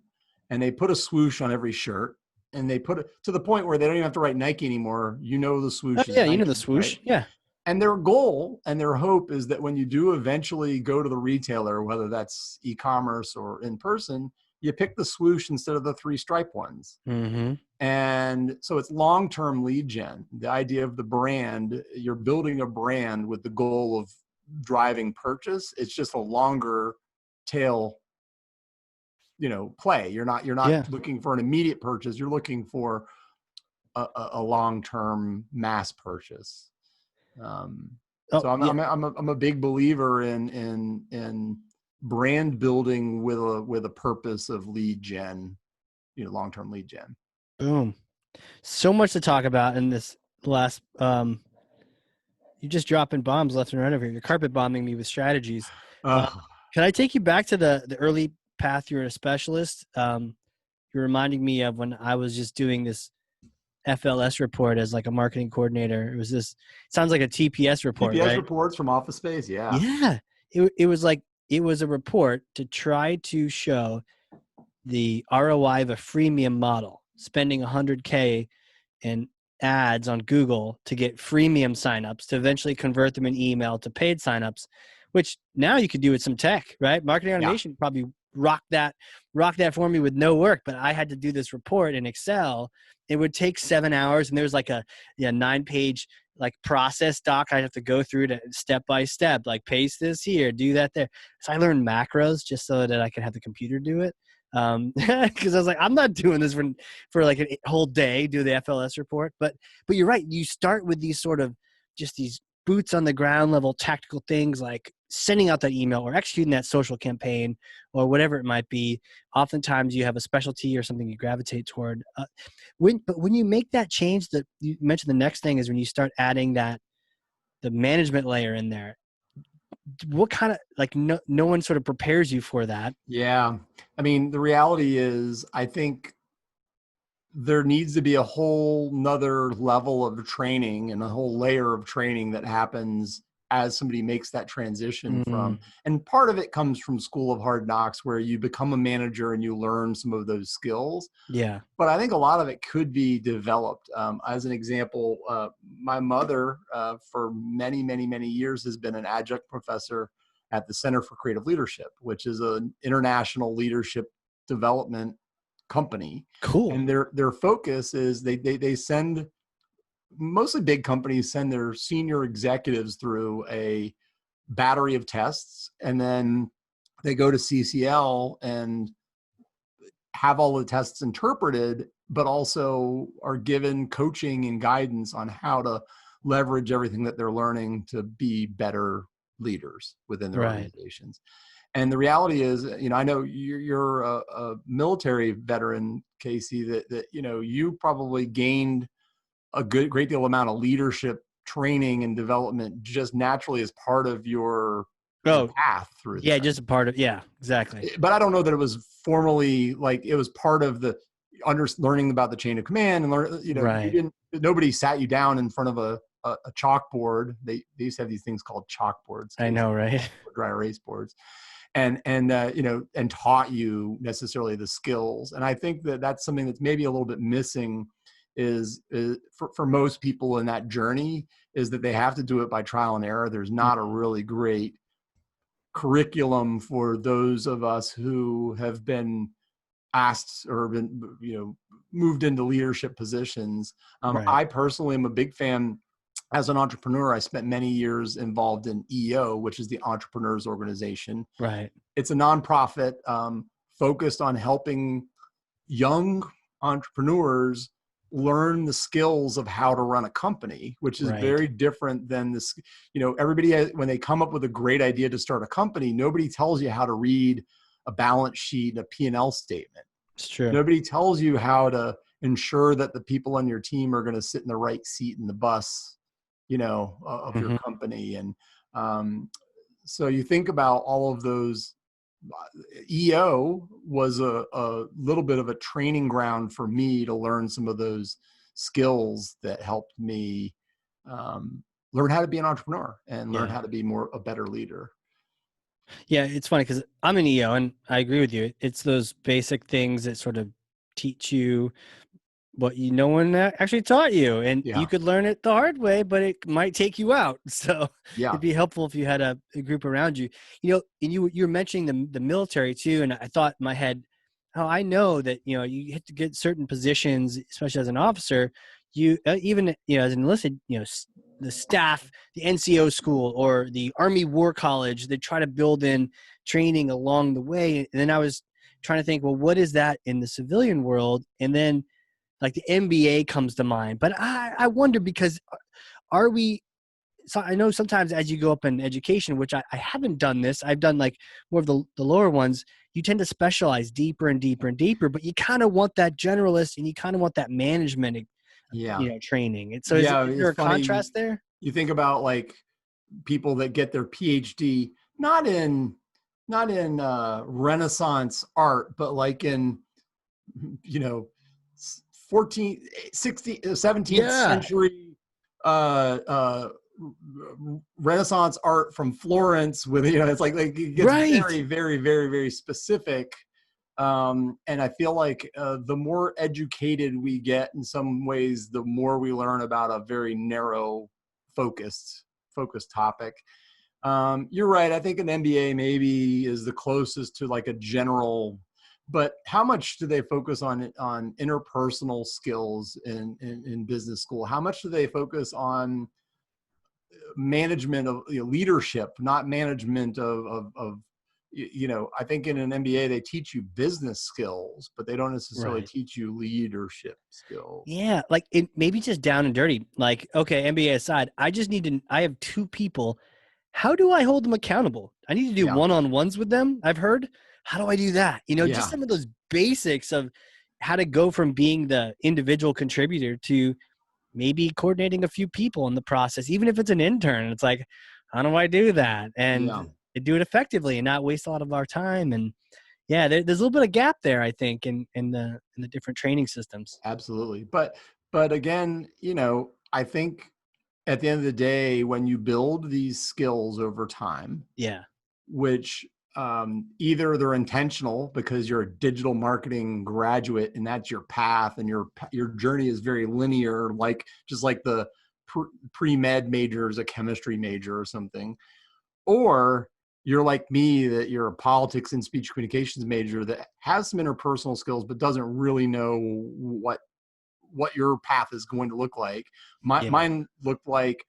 and they put a swoosh on every shirt, and they put it to the point where they don't even have to write Nike anymore. The swoosh is Yeah, Nike, the swoosh. right? Yeah. And their goal and their hope is that when you do eventually go to the retailer, whether that's e-commerce or in person, you pick the swoosh instead of the 3 stripe ones. Mm-hmm. And so it's long-term lead gen. The idea of the brand, you're building a brand with the goal of driving purchase. It's just a longer tail, play. You're not looking for an immediate purchase. You're looking for a long-term mass purchase. So I'm a big believer in brand building with a purpose of lead gen, long-term lead gen. Boom. So much to talk about in this last you're just dropping bombs left and right over here. You're carpet bombing me with strategies. Can I take you back to the early path? You're a specialist. You're reminding me of when I was just doing this FLS report as like a marketing coordinator. It was this, sounds like a TPS report, TPS right? reports from Office Space. Yeah. Yeah. It was a report to try to show the ROI of a freemium model, spending $100K in ads on Google to get freemium signups to eventually convert them in email to paid signups, which now you could do with some tech, right? Marketing automation probably rock that for me with no work, but I had to do this report in Excel. It would take 7 hours, and there was like a 9-page like process doc I'd have to go through to step by step, like paste this here, do that there. So I learned macros just so that I could have the computer do it. Because I was like, I'm not doing this for like a whole day, do the FLS report. But you're right. You start with these sort of just these boots on the ground level tactical things like sending out that email or executing that social campaign or whatever it might be. Oftentimes you have a specialty or something you gravitate toward. But when you make that change, that you mentioned, the next thing is when you start adding the management layer in there. What kind of, like, no one sort of prepares you for that. Yeah. I mean, the reality is, I think there needs to be a whole nother level of training and a whole layer of training that happens as somebody makes that transition from, and part of it comes from School of Hard Knocks, where you become a manager and you learn some of those skills. Yeah. But I think a lot of it could be developed. As an example, my mother, for many, many, many years, has been an adjunct professor at the Center for Creative Leadership, which is an international leadership development company. Cool. And their focus is they send, mostly big companies send their senior executives through a battery of tests, and then they go to CCL and have all the tests interpreted, but also are given coaching and guidance on how to leverage everything that they're learning to be better leaders within their Right. organizations. And the reality is, I know you're a military veteran, Casey, that you probably gained a great deal amount of leadership training and development just naturally as part of your Oh, path through yeah, there. just a part of, yeah, exactly. But I don't know that it was formally, like, it was part of the learning about the chain of command and Right. nobody sat you down in front of a chalkboard. They used to have these things called chalkboards, I Casey, know, right? dry erase boards, and taught you necessarily the skills. And I think that that's something that's maybe a little bit missing is for most people in that journey, is that they have to do it by trial and error. There's not a really great curriculum for those of us who have been asked or been, moved into leadership positions. Right. I personally am a big fan. As an entrepreneur, I spent many years involved in EO, which is the Entrepreneurs Organization. Right. It's a nonprofit focused on helping young entrepreneurs learn the skills of how to run a company, which is Right. very different than this. Everybody when they come up with a great idea to start a company, nobody tells you how to read a balance sheet, a P&L statement. It's true. Nobody tells you how to ensure that the people on your team are going to sit in the right seat in the bus, of your Hmm. company. And so you think about all of those. EO was a little bit of a training ground for me to learn some of those skills that helped me learn how to be an entrepreneur and learn Yeah. how to be a better leader. Yeah. It's funny because I'm an EO and I agree with you. It's those basic things that sort of teach you what no one actually taught you, and you Yeah. could learn it the hard way, but it might take you out. So Yeah. it'd be helpful if you had a group around you. And you're mentioning the military too, and I thought in my head, oh, I know that you have to get certain positions, especially as an officer. You even as an enlisted, the staff, the NCO school or the Army War College, they try to build in training along the way. And then I was trying to think, well, what is that in the civilian world? And then like the MBA comes to mind. But I wonder because are we, so I know sometimes as you go up in education, which I haven't done this, I've done like more of the lower ones, you tend to specialize deeper and deeper and deeper, but you kind of want that generalist and you kind of want that management, Yeah. training. And so Yeah. is there It's a funny. contrast there? You think about like people that get their PhD, not in Renaissance art, but like in, you know, 14th, 16th, 17th Yeah. century Renaissance art from Florence with, it's like it gets Right. very, very, very, very specific. And I feel like the more educated we get in some ways, the more we learn about a very narrow focused topic. You're right. I think an MBA maybe is the closest to like a general, but how much do they focus on interpersonal skills in business school? How much do they focus on management of leadership, not management of I think in an MBA they teach you business skills, but they don't necessarily Right. teach you leadership skills. Yeah, like it maybe just down and dirty. Like, okay, MBA aside, I have two people. How do I hold them accountable? I need to do Yeah. one-on-ones with them, I've heard. How do I do that? Just Yeah. some of those basics of how to go from being the individual contributor to maybe coordinating a few people in the process, even if it's an intern. It's like, how do I do that? Yeah. And do it effectively and not waste a lot of our time. And yeah, there's a little bit of gap there, I think, in the different training systems. Absolutely. But again, I think at the end of the day, when you build these skills over time, Yeah. which either they're intentional because you're a digital marketing graduate and that's your path and your journey is very linear, like just like the pre-med major is a chemistry major or something, or you're like me, that you're a politics and speech communications major that has some interpersonal skills but doesn't really know what your path is going to look like. Yeah. Mine looked like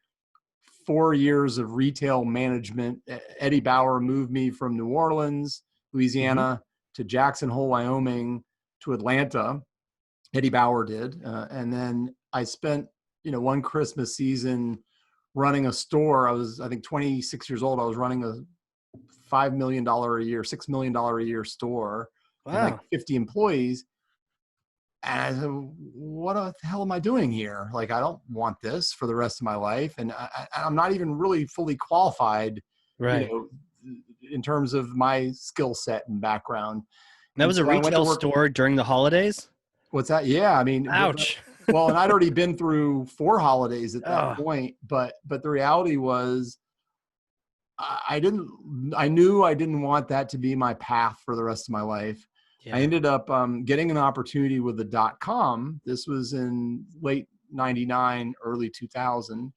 4 years of retail management. Eddie Bauer moved me from New Orleans, Hmm. Louisiana, to Jackson Hole, Wyoming, to Atlanta. Eddie Bauer did. And then I spent, one Christmas season running a store. I think 26 years old. I was running a $5 million a year, $6 million a year store and like Wow. 50 employees. And I said, what the hell am I doing here? Like, I don't want this for the rest of my life. And I'm not even really fully qualified, Right. in terms of my skill set and background. That And was a so I went to retail work. store during the holidays? What's that? Yeah. I mean, Ouch. well, and I'd already been through 4 holidays at that Oh, point, but the reality was I knew I didn't want that to be my path for the rest of my life. I yeah. ended up getting an opportunity with the .com. This was in late 99, early 2000.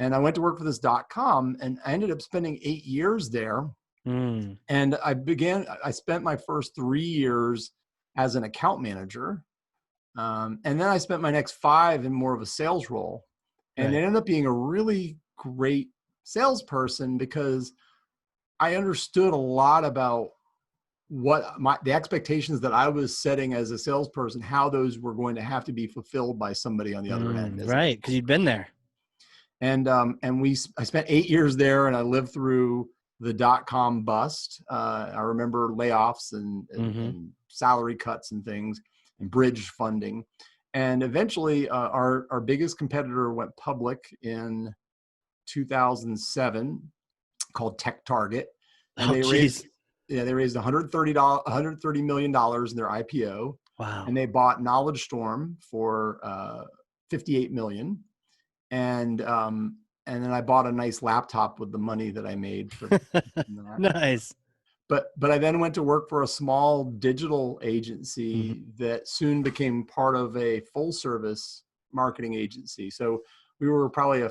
And I went to work for this .com, and I ended up spending 8 years there. Mm, And I spent my first 3 years as an account manager. And then I spent my next 5 in more of a sales role. And it right. ended up being a really great salesperson because I understood a lot about what the expectations that I was setting as a salesperson, how those were going to have to be fulfilled by somebody on the other end. Right. Because you'd been there. I spent 8 years there, and I lived through the .com bust. I remember layoffs Hmm. and salary cuts and things and bridge funding. And eventually our biggest competitor went public in 2007, called Tech Target. And Oh, they raised geez. $130 million in their IPO. Wow. And they bought Knowledge Storm for 58 million. And then I bought a nice laptop with the money that I made from that. Nice. But I then went to work for a small digital Hmm. agency that soon became part of a full service marketing agency. So we were probably a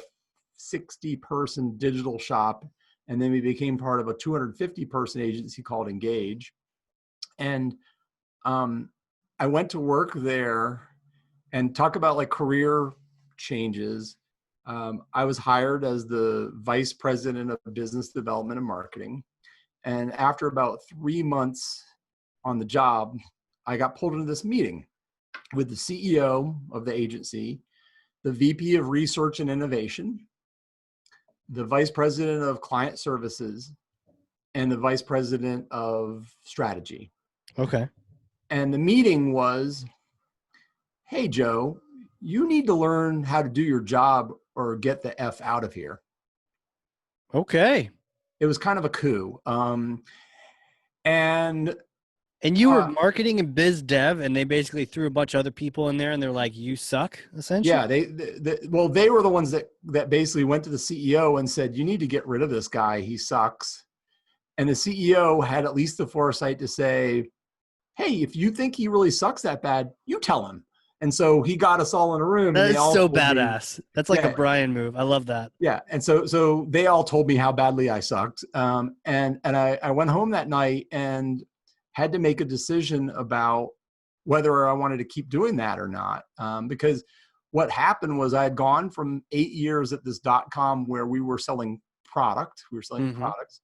60-person digital shop, and then we became part of a 250-person agency called Engage. And I went to work there, and talk about like career changes. I was hired as the vice president of business development and marketing. And after about 3 months on the job, I got pulled into this meeting with the CEO of the agency, the VP of research and innovation, the vice president of client services, and the vice president of strategy. Okay. And the meeting was, hey, Joe, you need to learn how to do your job or get the F out of here. Okay. It was kind of a coup. And And you were marketing and biz dev, and they basically threw a bunch of other people in there, and they're like, "You suck," essentially. yeah, they were the ones that basically went to the CEO and said, you need to get rid of this guy. He sucks. And the CEO had at least the foresight to say, hey, if you think he really sucks that bad, you tell him. And so he got us all in a room, and That they is all so told me, badass. That's like a yeah, Brian move. I love that. yeah. And so they all told me how badly I sucked. And I went home that night and had to make a decision about whether I wanted to keep doing that or not. Because what happened was I had gone from 8 years at this .com where we were selling Hmm. products,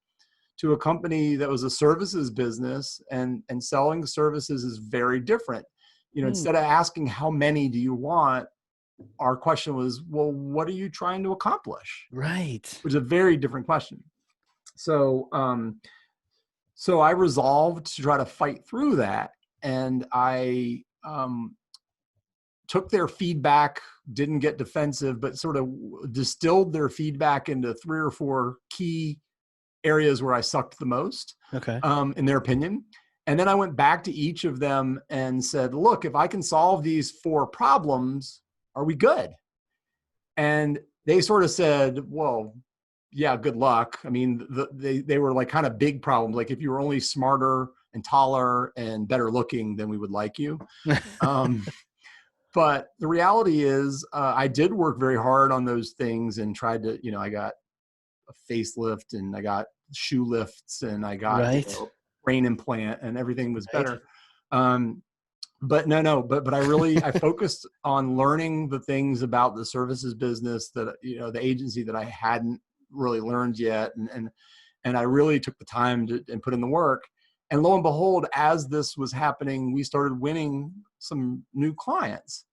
to a company that was a services business, and selling services is very different. Hmm. Instead of asking how many do you want, our question was, well, what are you trying to accomplish? Right. Which is a very different question. So, so I resolved to try to fight through that, and I took their feedback, didn't get defensive, but sort of distilled their feedback into 3 or 4 key areas where I sucked the most, Okay. in their opinion. And then I went back to each of them and said, look, if I can solve these 4 problems, are we good? And they sort of said, well, yeah, good luck. I mean, they were like kind of big problems. Like if you were only smarter and taller and better looking, then we would like you. Um, but the reality is I did work very hard on those things and tried to, I got a facelift, and I got shoe lifts, and I got, Right. brain implant, and everything was Right. better. But I focused on learning the things about the services business that, the agency that I hadn't really learned yet. And I really took the time and put in the work. And lo and behold, as this was happening, we started winning some new clients.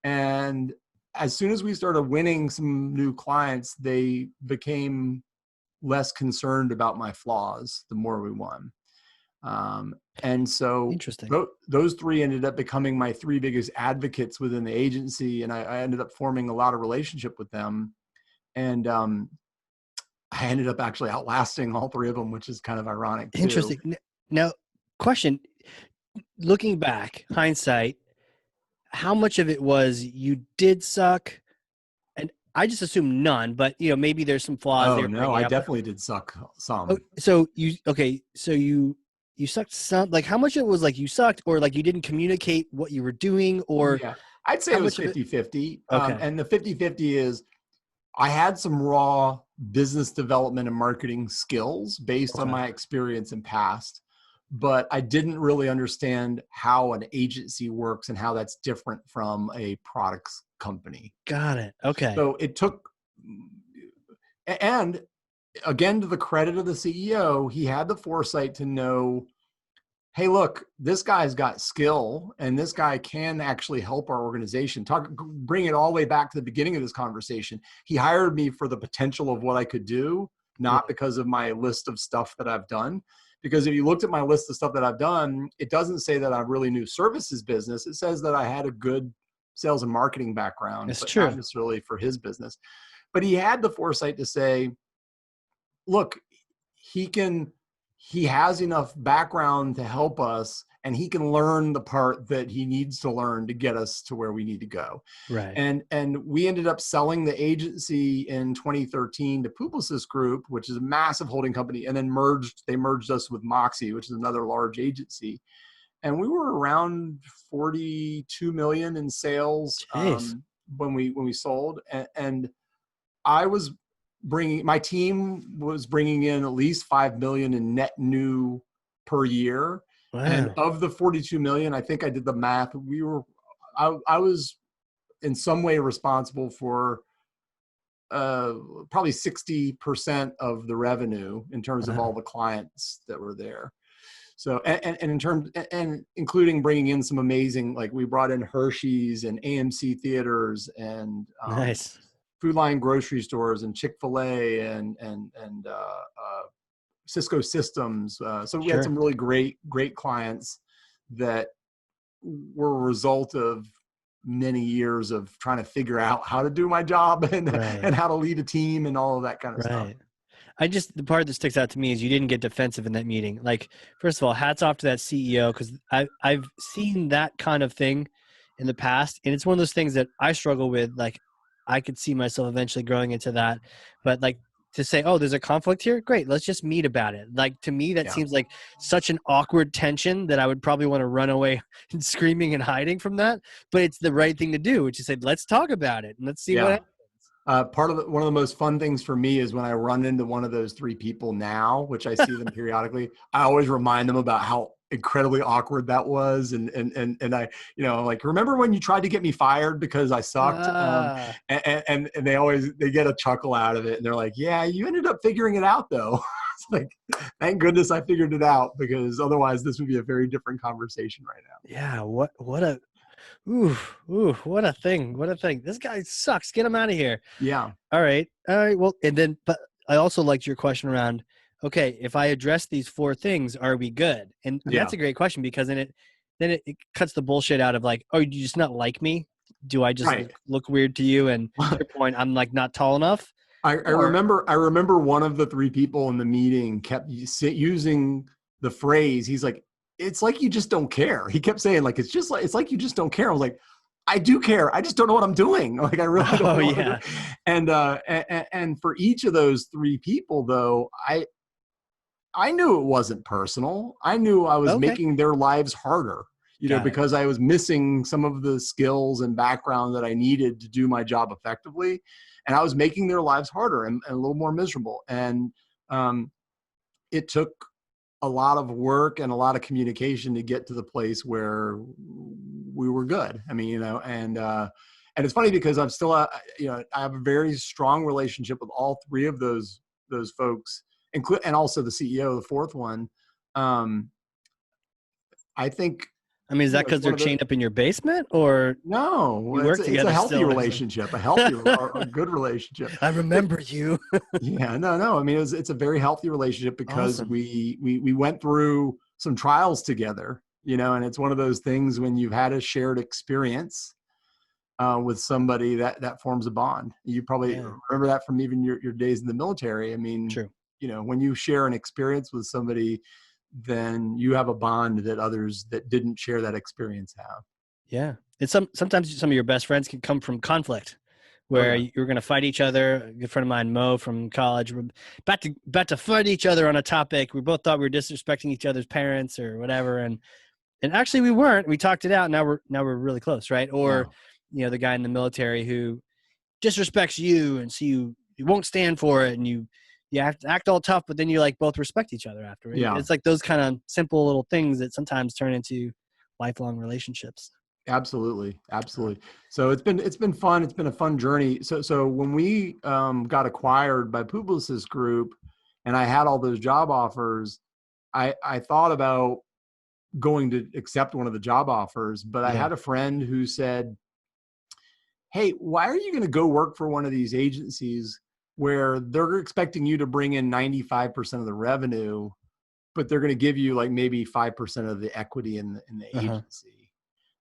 And as soon as we started winning some new clients, they became less concerned about my flaws the more we won. And so Interesting. those three ended up becoming my three biggest advocates within the agency. And I ended up forming a lot of relationship with them. And I ended up actually outlasting all three of them, which is kind of ironic too. Interesting. Now, question, looking back, hindsight, how much of it was you did suck? And I just assume none, but maybe there's some flaws they Oh were no, bringing I up. definitely did suck Oh, some. so you sucked some, like how much of it was like you sucked or like you didn't communicate what you were doing, or Yeah, I'd say how it was much of it? 50-50. Okay. And the 50-50 is I had some raw business development and marketing skills based on Okay. my experience in past, but I didn't really understand how an agency works and how that's different from a products company. Got it. Okay. So it took, and again, to the credit of the CEO, he had the foresight to know, hey, look, this guy's got skill and this guy can actually help our organization. Bring it all the way back to the beginning of this conversation. He hired me for the potential of what I could do, not because of my list of stuff that I've done. Because if you looked at my list of stuff that I've done, it doesn't say that I really knew services business. It says that I had a good sales and marketing background, It's but not true. necessarily for his business. But he had the foresight to say, look, he has enough background to help us, and he can learn the part that he needs to learn to get us to where we need to go. Right. And we ended up selling the agency in 2013 to Publicis Group, which is a massive holding company, and then they merged us with Moxie, which is another large agency. And we were around 42 million in sales Jeez. when we sold. And I was my team was bringing in at least 5 million in net new per year. And Wow. of the 42 million, I think I did the math. I was in some way responsible for probably 60% of the revenue in terms of all Wow. the clients that were there. So, and in terms, and including bringing in some amazing, like we brought in Hershey's and AMC theaters and Nice. Food Line grocery stores and Chick-fil-A and Cisco Systems. So we had Sure. some really great clients that were a result of many years of trying to figure out how to do my job Right. and how to lead a team and all of that kind of stuff. Right. The part that sticks out to me is you didn't get defensive in that meeting. Like, first of all, hats off to that CEO, because I've seen that kind of thing in the past, and it's one of those things that I struggle with. Like, I could see myself eventually growing into that, but like to say, "Oh, there's a conflict here. Great, let's just meet about it." Like to me, that Yeah. seems like such an awkward tension that I would probably want to run away and screaming and hiding from that. But it's the right thing to do, which is say, "Let's talk about it and let's see what Yeah. happens." One of the most fun things for me is when I run into one of those three people now, which I see them periodically. I always remind them about how incredibly awkward that was, and I, like, remember when you tried to get me fired because I sucked? Ah. And they get a chuckle out of it, and they're like, "Yeah, you ended up figuring it out, though." It's like, thank goodness I figured it out, because otherwise this would be a very different conversation right now. Yeah, what a what a thing. What a thing. This guy sucks. Get him out of here. Yeah, All right. All right. Well, and then but I also liked your question around, okay, if I address these four things, are we good? And that's yeah, a great question, because it cuts the bullshit out of like, oh, do you just not like me? Do I just right. look weird to you? And to your point, I'm like not tall enough? Or I remember one of the three people in the meeting kept using the phrase. He's like, "It's like you just don't care." He kept saying, like, it's like you just don't care. I was like, I do care. I just don't know what I'm doing. Like, I really don't oh know what I'm doing. yeah. And for each of those three people, though, I knew it wasn't personal. I knew I was Okay. making their lives harder, Got it. because I was missing some of the skills and background that I needed to do my job effectively. And I was making their lives harder and a little more miserable. And um, it took a lot of work and a lot of communication to get to the place where we were good. I mean, and it's funny because I'm still, I have a very strong relationship with all three of those folks, and also the CEO, the fourth one. Um, I think I mean, is that It's because they're one of the, chained up in your basement, or no, you it's work it's a together healthy still or something? relationship, a healthy or a good relationship. I But remember you. yeah, no. I mean, it's a very healthy relationship because Awesome. we went through some trials together, and it's one of those things when you've had a shared experience with somebody that forms a bond. You probably Yeah, remember that from even your days in the military. I mean, true. when you share an experience with somebody, then you have a bond that others that didn't share that experience have. Yeah. And sometimes some of your best friends can come from conflict Oh where yeah, you're going to fight each other. A good friend of mine, Mo from college, we're about to fight each other on a topic. We both thought we were disrespecting each other's parents or whatever. And actually we weren't. We talked it out. Now we're really close, right? yeah, Or, the guy in the military who disrespects you and so you won't stand for it and you have to act all tough, but then you like both respect each other after. yeah. It's like those kind of simple little things that sometimes turn into lifelong relationships. Absolutely, absolutely. So it's been fun. It's been a fun journey. So when we got acquired by Publicis Group, and I had all those job offers, I thought about going to accept one of the job offers, but I Yeah. had a friend who said, "Hey, why are you going to go work for one of these agencies where they're expecting you to bring in 95% of the revenue, but they're going to give you like maybe 5% of the equity in the Uh-huh. agency?"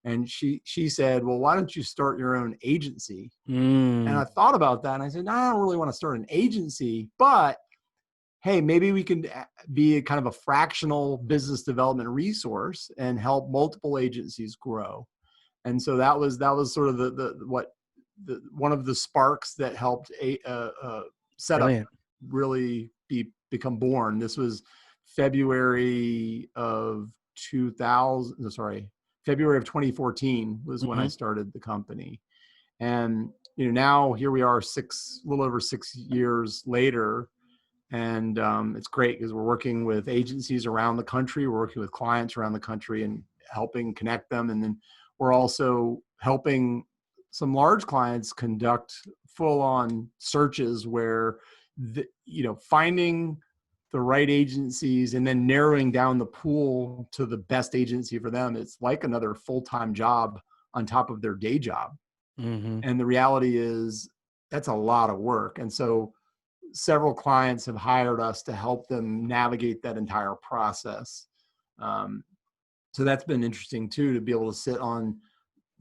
And she said, "Well, why don't you start your own agency?" And Mm. I thought about that and I said, "No, I don't really want to start an agency, but hey, maybe we can be a kind of a fractional business development resource and help multiple agencies grow." And so that was sort of the one of the sparks that helped setup Brilliant. really become born. This was February of 2000. Sorry, February of 2014 was when I Hmm. started the company. And now here we are, a little over 6 years later, and it's great because we're working with agencies around the country, we're working with clients around the country and helping connect them, and then we're also helping some large clients conduct full-on searches where finding the right agencies and then narrowing down the pool to the best agency for them. It's like another full-time job on top of their day job, Hmm. and the reality is that's a lot of work. And so several clients have hired us to help them navigate that entire process. Um, so that's been interesting too, to be able to sit on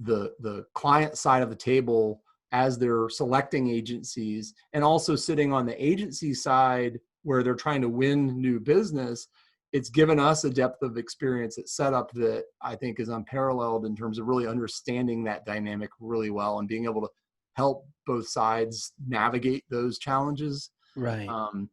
the client side of the table as they're selecting agencies, and also sitting on the agency side where they're trying to win new business. It's given us a depth of experience at setup that I think is unparalleled in terms of really understanding that dynamic really well and being able to help both sides navigate those challenges. Right. um,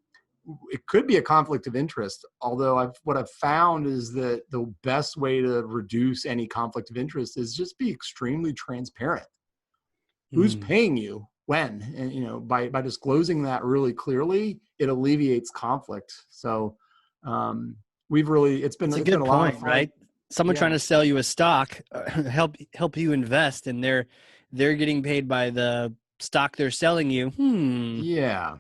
it could be a conflict of interest, although what I've found is that the best way to reduce any conflict of interest is just be extremely transparent. Who's Mm. paying you when? And by disclosing that really clearly, it alleviates conflict. So we've really it's been It's a it's been good a lot of point, fun. right? Someone trying Yeah, to sell you a stock, help you invest, and they're getting paid by the stock they're selling you. Hmm. yeah.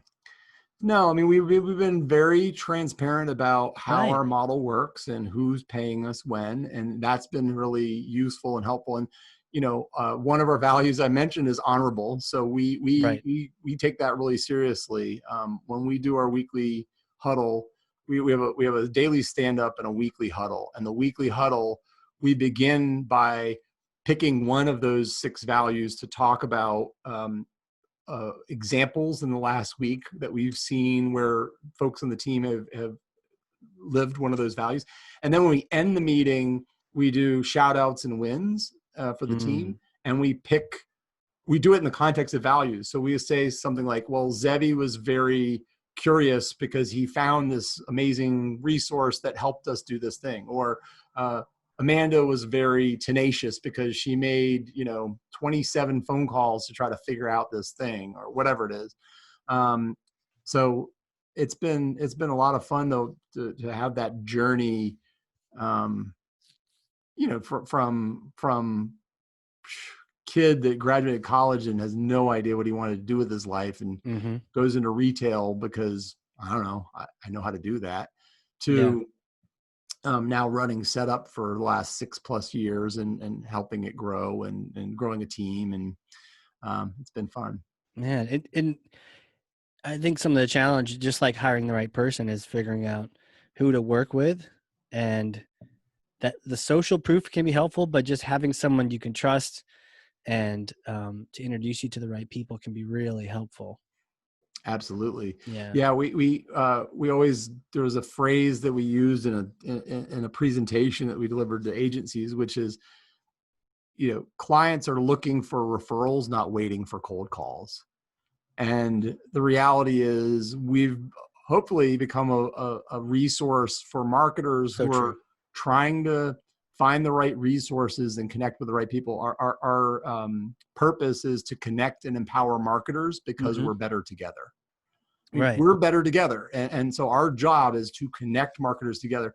No, I mean, we've been very transparent about how Right. our model works and who's paying us when, and that's been really useful and helpful. And one of our values I mentioned is honorable, so Right. we take that really seriously. When we do our weekly huddle, we have a daily stand up and a weekly huddle. And the weekly huddle, we begin by picking one of those six values to talk about. Examples in the last week that we've seen where folks on the team have lived one of those values. And then when we end the meeting, we do shout outs and wins for the team. Mm. And we do it in the context of values. So we say something like, well, Zevi was very curious because he found this amazing resource that helped us do this thing. Or Amanda was very tenacious because she made 27 phone calls to try to figure out this thing, or whatever it is. um, so it's been a lot of fun though to have that journey, um, from kid that graduated college and has no idea what he wanted to do with his life and Hmm. goes into retail because I don't know, I know how to do that, Yeah. to now running setup for the last 6+ years and helping it grow and growing a team. And it's been fun. Man, and I think some of the challenge, just like hiring the right person, is figuring out who to work with, and that the social proof can be helpful, but just having someone you can trust and to introduce you to the right people can be really helpful. Absolutely. Yeah. Yeah. We always, there was a phrase that we used in a presentation that we delivered to agencies, which is, clients are looking for referrals, not waiting for cold calls. And the reality is we've hopefully become a resource for marketers So who true. are trying to find the right resources and connect with the right people. Our purpose is to connect and empower marketers because we're better together. Right. We're better together. And so our job is to connect marketers together.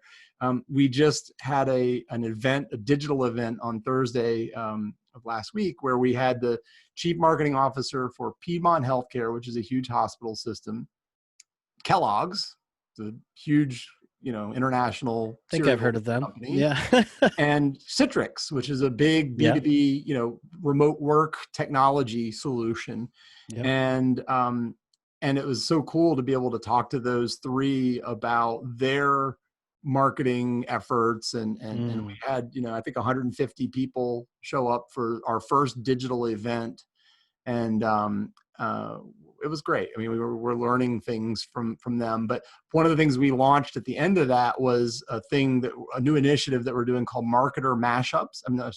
We just had an event, a digital event on Thursday of last week, where we had the chief marketing officer for Piedmont Healthcare, which is a huge hospital system, Kellogg's, the huge, international I think I've cereal heard of them. company, Yeah. and Citrix, which is a big Yeah. B2B, remote work technology solution. Yep. And it was so cool to be able to talk to those three about their marketing efforts. And we had, I think 150 people show up for our first digital event. And it was great. I mean, we're learning things from them. But one of the things we launched at the end of that was a new initiative that we're doing called Marketer Mashups. Not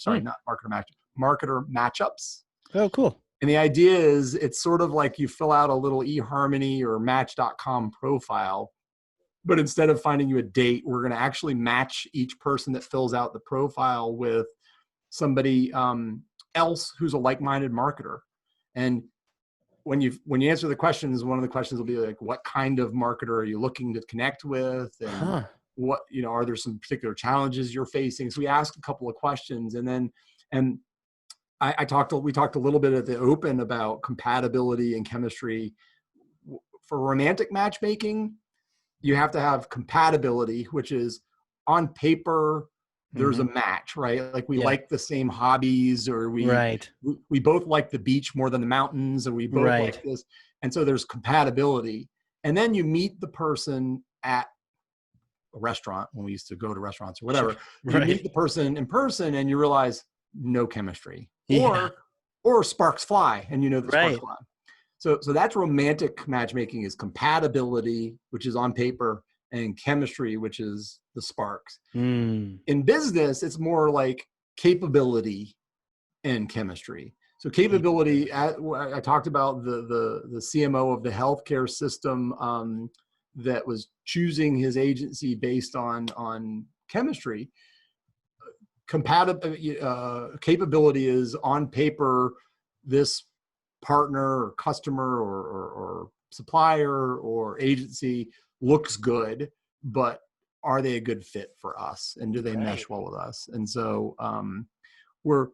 Marketer Mashups, Marketer Matchups. Oh, cool. And the idea is it's sort of like you fill out a little eHarmony or Match.com profile, but instead of finding you a date, we're going to actually match each person that fills out the profile with somebody else who's a like-minded marketer. And when you answer the questions, one of the questions will be like, what kind of marketer are you looking to connect with? And what, are there some particular challenges you're facing? So we ask a couple of questions, and then, we talked a little bit at the open about compatibility and chemistry. For romantic matchmaking, you have to have compatibility, which is on paper, there's a match, right? Like we like the same hobbies, or we both like the beach more than the mountains, or we both like this. And so there's compatibility. And then you meet the person at a restaurant, when we used to go to restaurants or whatever. You meet the person in person and you realize no chemistry. Or sparks fly, and the sparks fly. So that's romantic matchmaking, is compatibility, which is on paper, and chemistry, which is the sparks. In business, it's more like capability and chemistry. So capability, I talked about the CMO of the healthcare system that was choosing his agency based on chemistry. Capability is on paper, this partner or customer or supplier or agency looks good, but are they a good fit for us, and do they mesh well with us? And so we're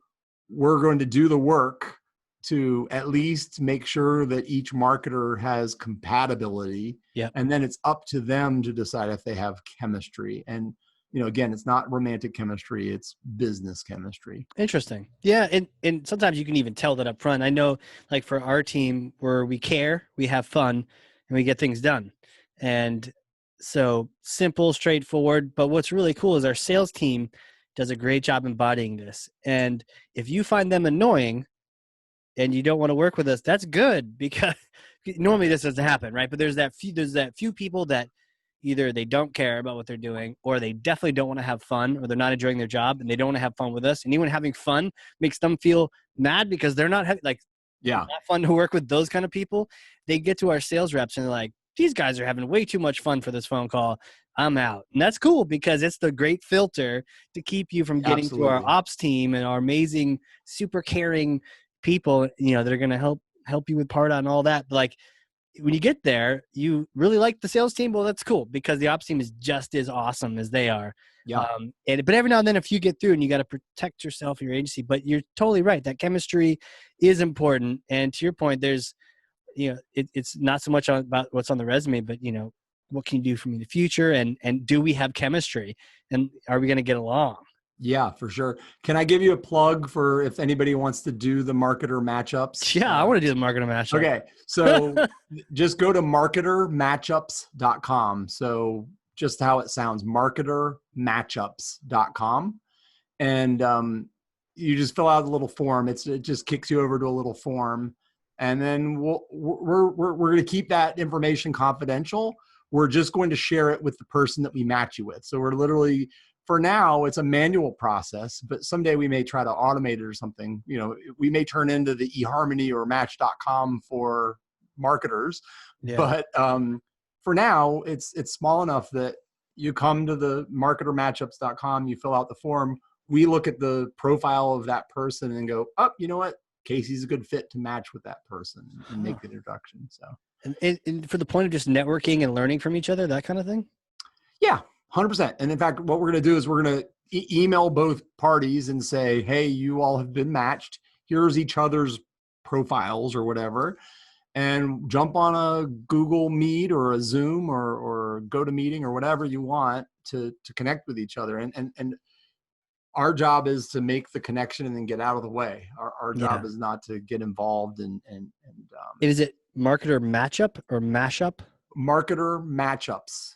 going to do the work to at least make sure that each marketer has compatibility, and then it's up to them to decide if they have chemistry. And again, it's not romantic chemistry, it's business chemistry. Interesting. Yeah. And sometimes you can even tell that up front. I know, like for our team, where we care, we have fun, and we get things done. And so simple, straightforward. But what's really cool is our sales team does a great job embodying this. And if you find them annoying and you don't want to work with us, that's good, because normally this doesn't happen, right? But there's that few people that either they don't care about what they're doing, or they definitely don't want to have fun, or they're not enjoying their job and they don't want to have fun with us. And even having fun makes them feel mad because they're not not fun to work with those kind of people. They get to our sales reps and they're like, these guys are having way too much fun for this phone call. I'm out. And that's cool, because it's the great filter to keep you from getting to our ops team and our amazing, super caring people, that are going to help you with Parda and all that. But like, when you get there, you really like the sales team. Well, that's cool, because the ops team is just as awesome as they are. But every now and then, if you get through, and you got to protect yourself and your agency, but you're totally right. That chemistry is important. And to your point, there's, it's not so much about what's on the resume, but what can you do for me in the future? And do we have chemistry? And are we going to get along? Yeah, for sure. Can I give you a plug for if anybody wants to do the marketer matchups? Yeah, I want to do the marketer matchup. Okay. So just go to marketermatchups.com. So just how it sounds, marketermatchups.com. And you just fill out a little form. It just kicks you over to a little form. And then we're going to keep that information confidential. We're just going to share it with the person that we match you with. So we're literally, for now, it's a manual process, but someday we may try to automate it or something. You know, we may turn into the eHarmony or Match.com for marketers. Yeah. But for now, it's small enough that you come to the marketermatchups.com, you fill out the form. We look at the profile of that person and go, oh, you know what? Casey's a good fit to match with that person and make the introduction. So, and for the point of just networking and learning from each other, that kind of thing. Yeah, 100%. And in fact, what we're going to do is we're going to email both parties and say, hey, you all have been matched. Here's each other's profiles or whatever. And jump on a Google Meet or a Zoom or GoToMeeting or whatever you want to connect with each other. And our job is to make the connection and then get out of the way. Our job is not to get involved and is it marketer matchup or mashup? Marketer matchups.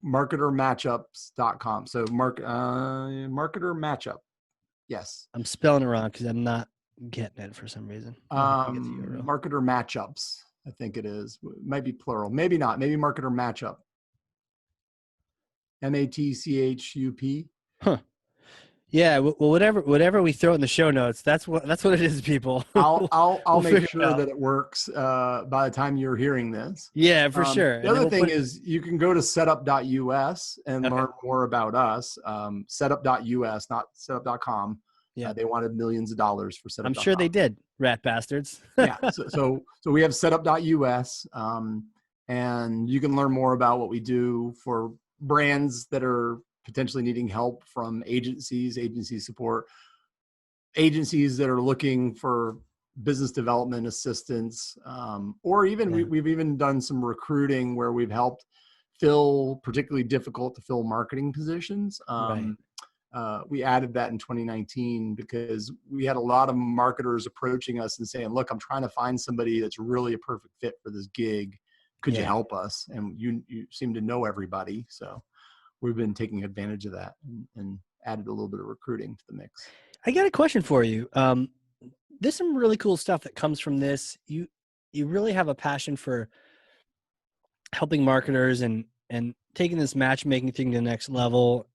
Marketermatchups.com. So marketer matchup. Yes. I'm spelling it wrong because I'm not getting it for some reason. Marketer matchups. I think it is. It might be plural. Maybe not. Maybe marketer matchup. MATCHUP. Huh. Yeah. Well, whatever we throw in the show notes, that's what it is, people. I'll make sure that it works by the time you're hearing this. Yeah, for sure. The other thing is you can go to setup.us and learn more about us. Setup.us, not setup.com. Yeah, they wanted millions of dollars for setup.com. I'm sure they did, rat bastards. Yeah. So we have setup.us, and you can learn more about what we do for brands that are potentially needing help from agency support, agencies that are looking for business development assistance, or even we've even done some recruiting where we've helped fill particularly difficult to fill marketing positions. We added that in 2019 because we had a lot of marketers approaching us and saying, look, I'm trying to find somebody that's really a perfect fit for this gig. Could you help us? And you seem to know everybody. So we've been taking advantage of that and added a little bit of recruiting to the mix. I got a question for you. There's some really cool stuff that comes from this. You really have a passion for helping marketers and taking this matchmaking thing to the next level.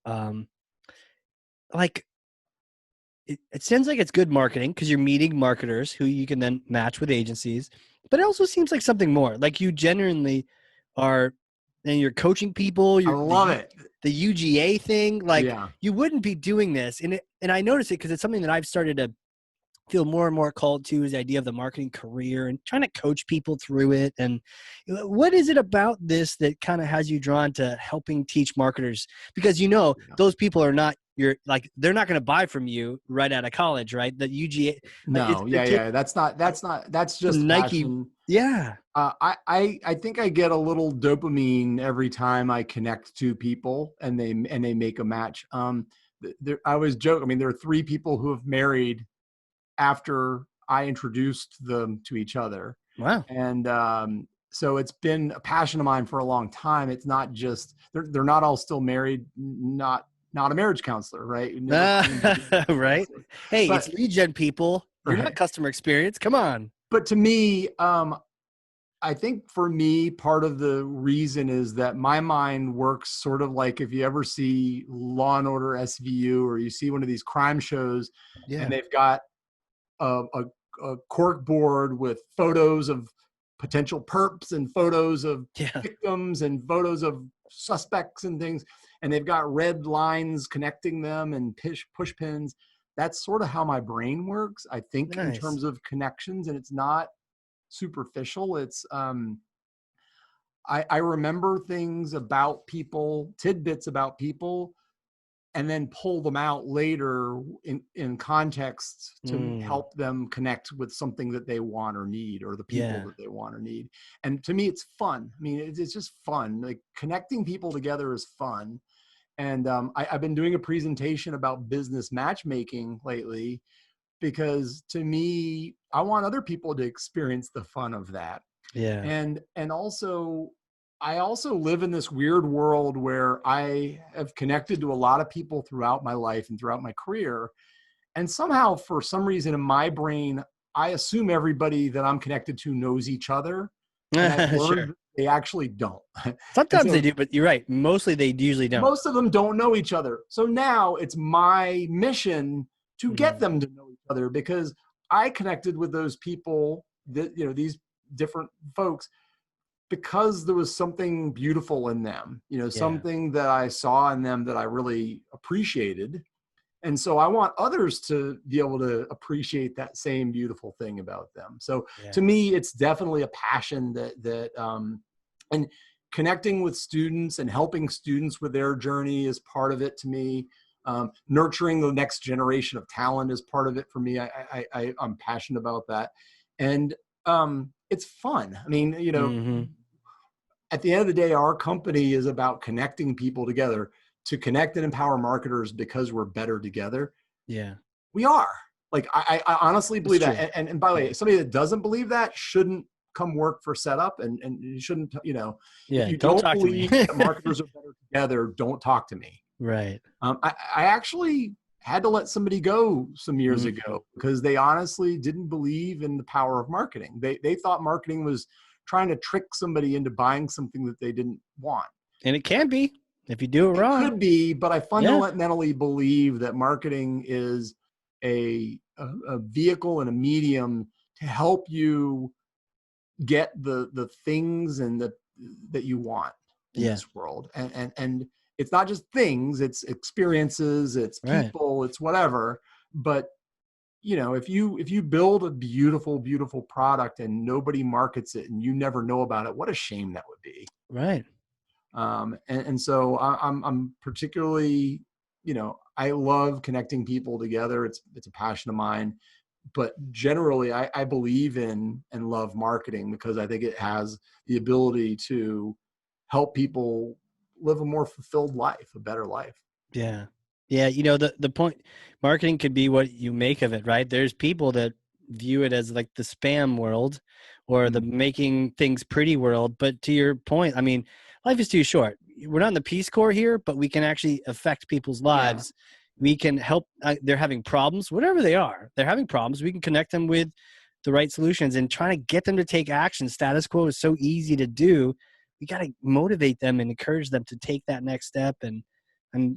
It sounds like it's good marketing because you're meeting marketers who you can then match with agencies, but it also seems like something more. Like you genuinely are, and you're coaching people. I love it. The UGA thing, you wouldn't be doing this. And I notice it because it's something that I've started to feel more and more called to, is the idea of the marketing career and trying to coach people through it. And what is it about this that kind of has you drawn to helping teach marketers? Because those people are not they're not going to buy from you right out of college, right? The UGA. No, that's just Nike. passion. Yeah. I think I get a little dopamine every time I connect to people and they make a match. I always joke. I mean, there are 3 people who have married after I introduced them to each other. Wow. And so it's been a passion of mine for a long time. It's not just they're not all still married, not a marriage counselor, right? Right. Hey, it's lead gen, people. You're not customer experience. Come on. But to me, I think for me, part of the reason is that my mind works sort of like if you ever see Law and Order SVU or you see one of these crime shows and they've got a cork board with photos of potential perps and photos of victims and photos of suspects and things. And they've got red lines connecting them and push pins. That's sort of how my brain works, I think, in terms of connections. And it's not superficial. It's I remember things about people, tidbits about people and then pull them out later in context to help them connect with something that they want or need, or the people that they want or need. And to me, it's fun. I mean, it's just fun. Like, connecting people together is fun. And I've been doing a presentation about business matchmaking lately, because to me, I want other people to experience the fun of that. Yeah. And also, I also live in this weird world where I have connected to a lot of people throughout my life and throughout my career. And somehow, for some reason in my brain, I assume everybody that I'm connected to knows each other. And I've learned Sure. they actually don't. And Sometimes they so do, but you're right. Mostly they usually don't. most of them don't know each other. So now it's my mission to get them to know each other, because I connected with those people that, these different folks, because there was something beautiful in them, something that I saw in them that I really appreciated. And so I want others to be able to appreciate that same beautiful thing about them. So to me, it's definitely a passion and connecting with students and helping students with their journey is part of it to me. Nurturing the next generation of talent is part of it for me. I'm passionate about that. And it's fun. I mean, at the end of the day, our company is about connecting people together to connect and empower marketers, because we're better together. Yeah. We are. Like, I honestly believe that. And by the way, somebody that doesn't believe that shouldn't come work for Setup, and you shouldn't, if you don't don't talk believe to me. that marketers are better together, don't talk to me. Right. I actually had to let somebody go some years ago, because they honestly didn't believe in the power of marketing. They thought marketing was trying to trick somebody into buying something that they didn't want. And it can be, if you do it wrong. It could be, but I fundamentally believe that marketing is a vehicle and a medium to help you get the things that you want in this world. And it's not just things, it's experiences, it's people, it's whatever. But if you build a beautiful, beautiful product and nobody markets it and you never know about it, what a shame that would be. Right. And so I'm particularly, I love connecting people together. It's a passion of mine. But generally, I believe in and love marketing, because I think it has the ability to help people live a more fulfilled life, a better life. Yeah. Yeah. The point, marketing could be what you make of it, right? There's people that view it as like the spam world or the making things pretty world. But to your point, I mean, life is too short. We're not in the Peace Corps here, but we can actually affect people's lives. We can help. They're having problems, whatever they are. They're having problems. We can connect them with the right solutions and trying to get them to take action. Status quo is so easy to do. We got to motivate them and encourage them to take that next step. And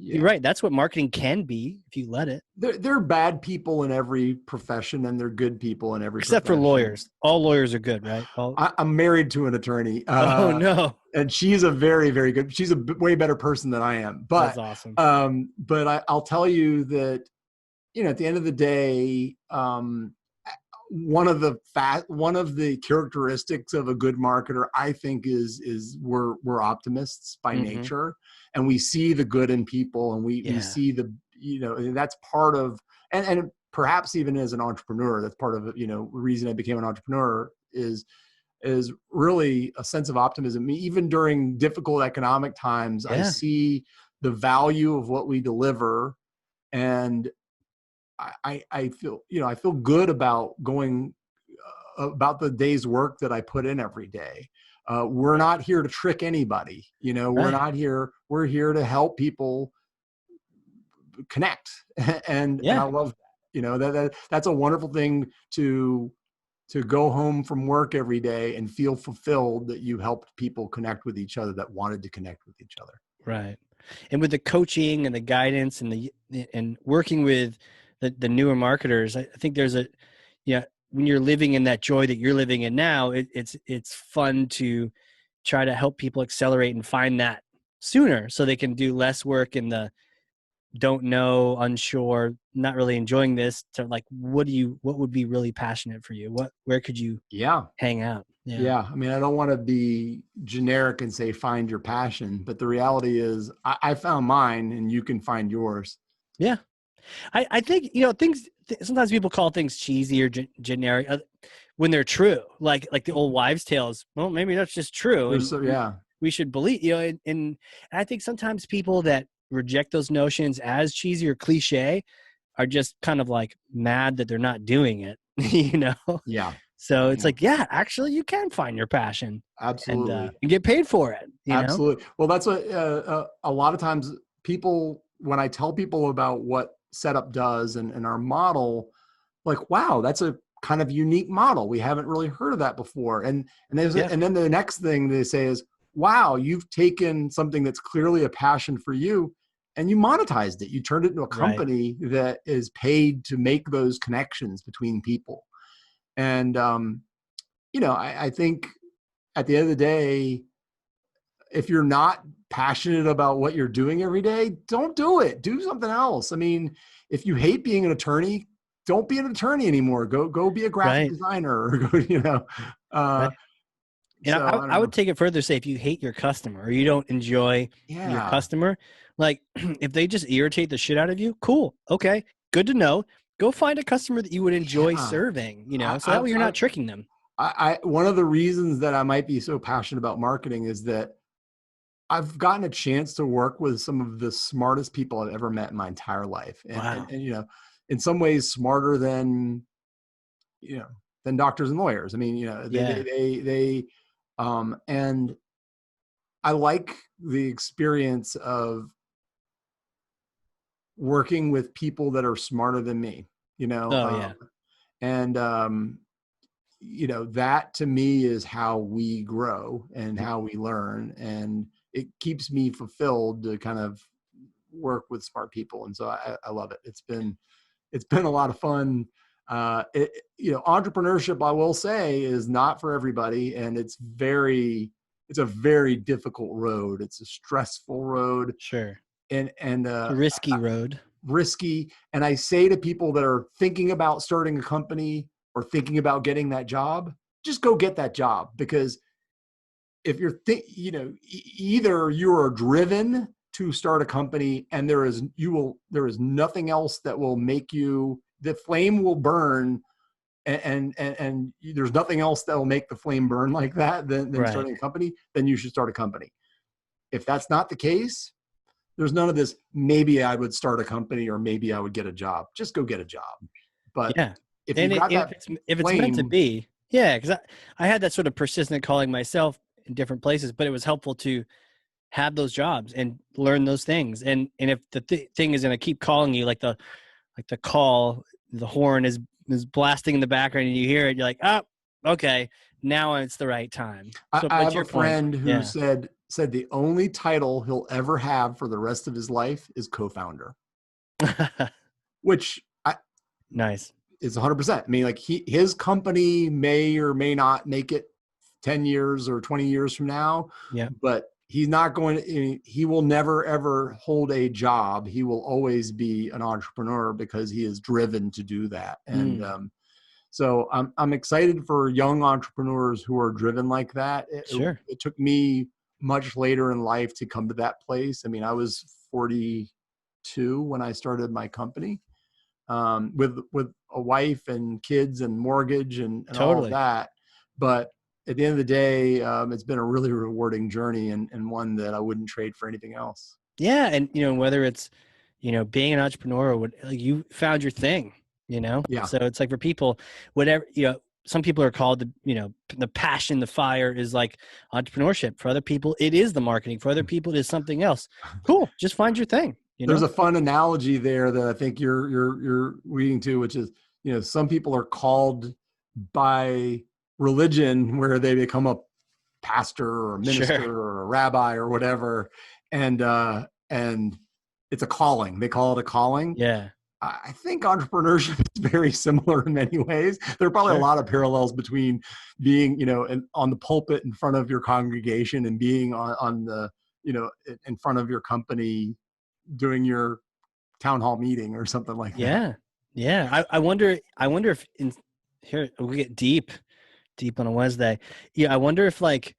you're right. That's what marketing can be if you let it. There are bad people in every profession, and they're good people in every Except profession. for lawyers. All lawyers are good, right? I'm married to an attorney. Oh, no. And she's a very, very good, she's a way better person than I am. But, that's awesome. But I'll tell you that, at the end of the day, one of the characteristics of a good marketer, I think, is we're optimists by nature, and we see the good in people, and we see the, and that's part of, and perhaps even as an entrepreneur, that's part of, the reason I became an entrepreneur is really a sense of optimism. Even during difficult economic times, I see the value of what we deliver, and I feel, I feel good about going about the day's work that I put in every day. We're not here to trick anybody. We're not here. We're here to help people connect. And I love that. That's a wonderful thing to go home from work every day and feel fulfilled that you helped people connect with each other that wanted to connect with each other. Right. And with the coaching and the guidance and working with the newer marketers, I think there's when you're living in that joy that you're living in now, it's fun to try to help people accelerate and find that sooner so they can do less work in the don't know, unsure, not really enjoying this, to like, what would be really passionate for you? Where could you hang out? Yeah. Yeah. I mean, I don't want to be generic and say find your passion, but the reality is I found mine and you can find yours. Yeah. I think, things, sometimes people call things cheesy or generic when they're true, like the old wives' tales. Well, maybe that's just true. There's And so, yeah. we should believe, and I think sometimes people that reject those notions as cheesy or cliche are just kind of like mad that they're not doing it, Yeah. So it's Yeah. like, yeah, actually you can find your passion Absolutely. and get paid for it. Absolutely. Well, that's what a lot of times people, when I tell people about what setup does and our model, like, wow, that's a kind of unique model. We haven't really heard of that before. Yeah. And then the next thing they say is, wow, you've taken something that's clearly a passion for you and you monetized it. You turned it into a Right. company that is paid to make those connections between people. And I think at the end of the day, if you're not passionate about what you're doing every day, don't do it. Do something else. I mean, if you hate being an attorney, don't be an attorney anymore. Go be a graphic Right. designer or go. Uh, Right. And so I I don't would know. take it further, say if you hate your customer or you don't enjoy your Yeah, customer, like if they just irritate the shit out of you, cool. Okay. Good to know. Go find a customer that you would enjoy yeah. serving, so that I, way you're I, not tricking them. one of the reasons that I might be so passionate about marketing is that I've gotten a chance to work with some of the smartest people I've ever met in my entire life, Wow. and in some ways smarter you know than doctors and lawyers. I mean, Yeah. and I like the experience of working with people that are smarter than me. You know, Oh um, yeah. and that to me is how we grow and Yeah. how we learn, and it keeps me fulfilled to kind of work with smart people, and so I love it. It's been a lot of fun. Entrepreneurship, I will say, is not for everybody, and it's a very difficult road. It's a stressful road, Sure. and It's a risky road. risky. And I say to people that are thinking about starting a company or thinking about getting that job, just go get that job, because if you're either you are driven to start a company and there is nothing else that will make you, the flame will burn, and there's nothing else that will make the flame burn like that than Right. starting a company, then you should start a company. If that's not the case, there's none of this maybe I would start a company or maybe I would get a job. Just go get a job. But Yeah. if And you've got that if it's meant to flame, be, yeah, because I had that sort of persistent calling myself in different places, but it was helpful to have those jobs and learn those things. And if the thing is going to keep calling you, like the call, the horn is blasting in the background and you hear it, you're like, oh, okay, now it's the right time. So, I but to have a your point, friend who yeah. said the only title he'll ever have for the rest of his life is co-founder, which Nice. is 100%. I mean, like his company may or may not make it 10 years or 20 years from now, Yeah. but he will never ever hold a job. He will always be an entrepreneur because he is driven to do that. And Mm, so I'm excited for young entrepreneurs who are driven like that. sure. It took me much later in life to come to that place. I mean, I was 42 when I started my company, with a wife and kids and mortgage and all of Totally. that. But at the end of the day, it's been a really rewarding journey, and one that I wouldn't trade for anything else. Yeah. And, whether it's, being an entrepreneur or what, like you found your thing, Yeah. so it's like for people, whatever, some people are called the passion, the fire is like entrepreneurship. For other people, it is the marketing. For other people, it is something else. Cool. Just find your thing. There's a fun analogy there that I think you're leading to, which is, some people are called by religion where they become a pastor or a minister Sure. or a rabbi or whatever, and it's a calling. They call it a calling. Yeah. I think entrepreneurship is very similar in many ways. There are probably a Sure. lot of parallels between being, on the pulpit in front of your congregation and being on the, in front of your company doing your town hall meeting or something like that. Yeah. Yeah. I wonder if here we'll get deep. Deep on a Wednesday. Yeah, I wonder if like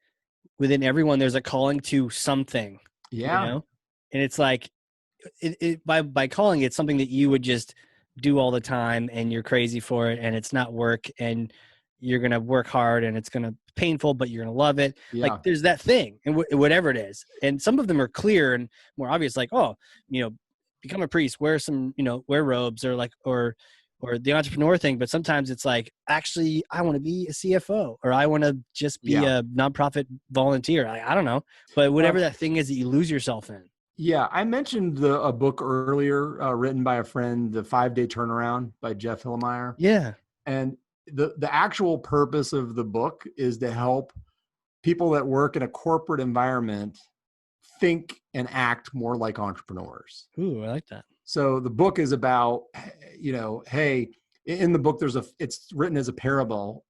within everyone there's a calling to something, you Yeah. know? And it's like by calling it something that you would just do all the time and you're crazy for it and it's not work and you're going to work hard and it's going to painful but you're going to love it. Like Yeah. there's that thing and whatever it is. And some of them are clear and more obvious, like, oh, you know, become a priest, wear some, you know, wear robes, or like or the entrepreneur thing. But sometimes it's like, actually I want to be a CFO, or I want to just be Yeah. a nonprofit volunteer. I don't know, but whatever that thing is that you lose yourself in. Yeah, I mentioned a book earlier, written by a friend, The 5-Day Turnaround by Jeff Hillmeyer. Yeah. And the actual purpose of the book is to help people that work in a corporate environment think and act more like entrepreneurs. Ooh, I like that. So the book is about, hey, in the book it's written as a parable.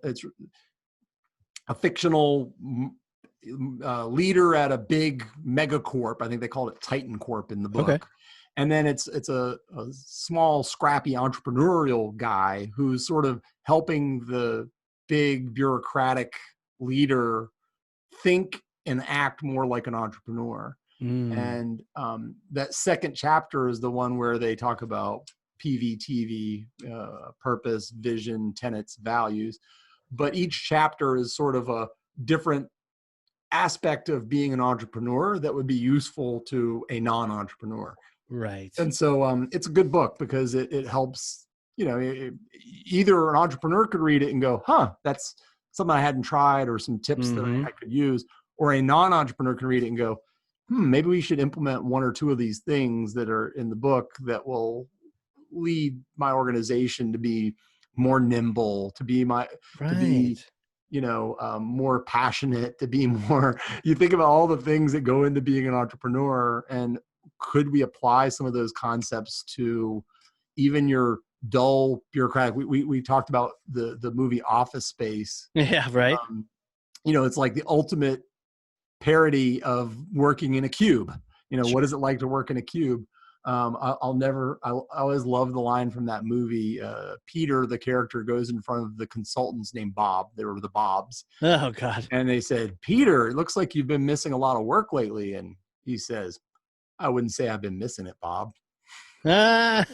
It's a fictional leader at a big megacorp. I think they called it Titan Corp in the book. Okay. And then it's a small, scrappy entrepreneurial guy who's sort of helping the big bureaucratic leader think and act more like an entrepreneur. And that second chapter is the one where they talk about PVTV, purpose, vision, tenets, values. But each chapter is sort of a different aspect of being an entrepreneur that would be useful to a non-entrepreneur. Right. And so it's a good book because it helps, either an entrepreneur could read it and go, that's something I hadn't tried, or some tips that I could use, or a non-entrepreneur can read it and go, maybe we should implement one or two of these things that are in the book that will lead my organization to be more nimble, to be more passionate, to be more, you think about all the things that go into being an entrepreneur, and could we apply some of those concepts to even your dull bureaucratic, we talked about the movie Office Space. Yeah. Right. It's like the ultimate parody of working in a cube. Sure. What is it like to work in a cube? I always love the line from that movie. Peter, the character, goes in front of the consultants named Bob. They were the Bobs. Oh God. And they said, Peter, it looks like you've been missing a lot of work lately. And he says, I wouldn't say I've been missing it, Bob. That's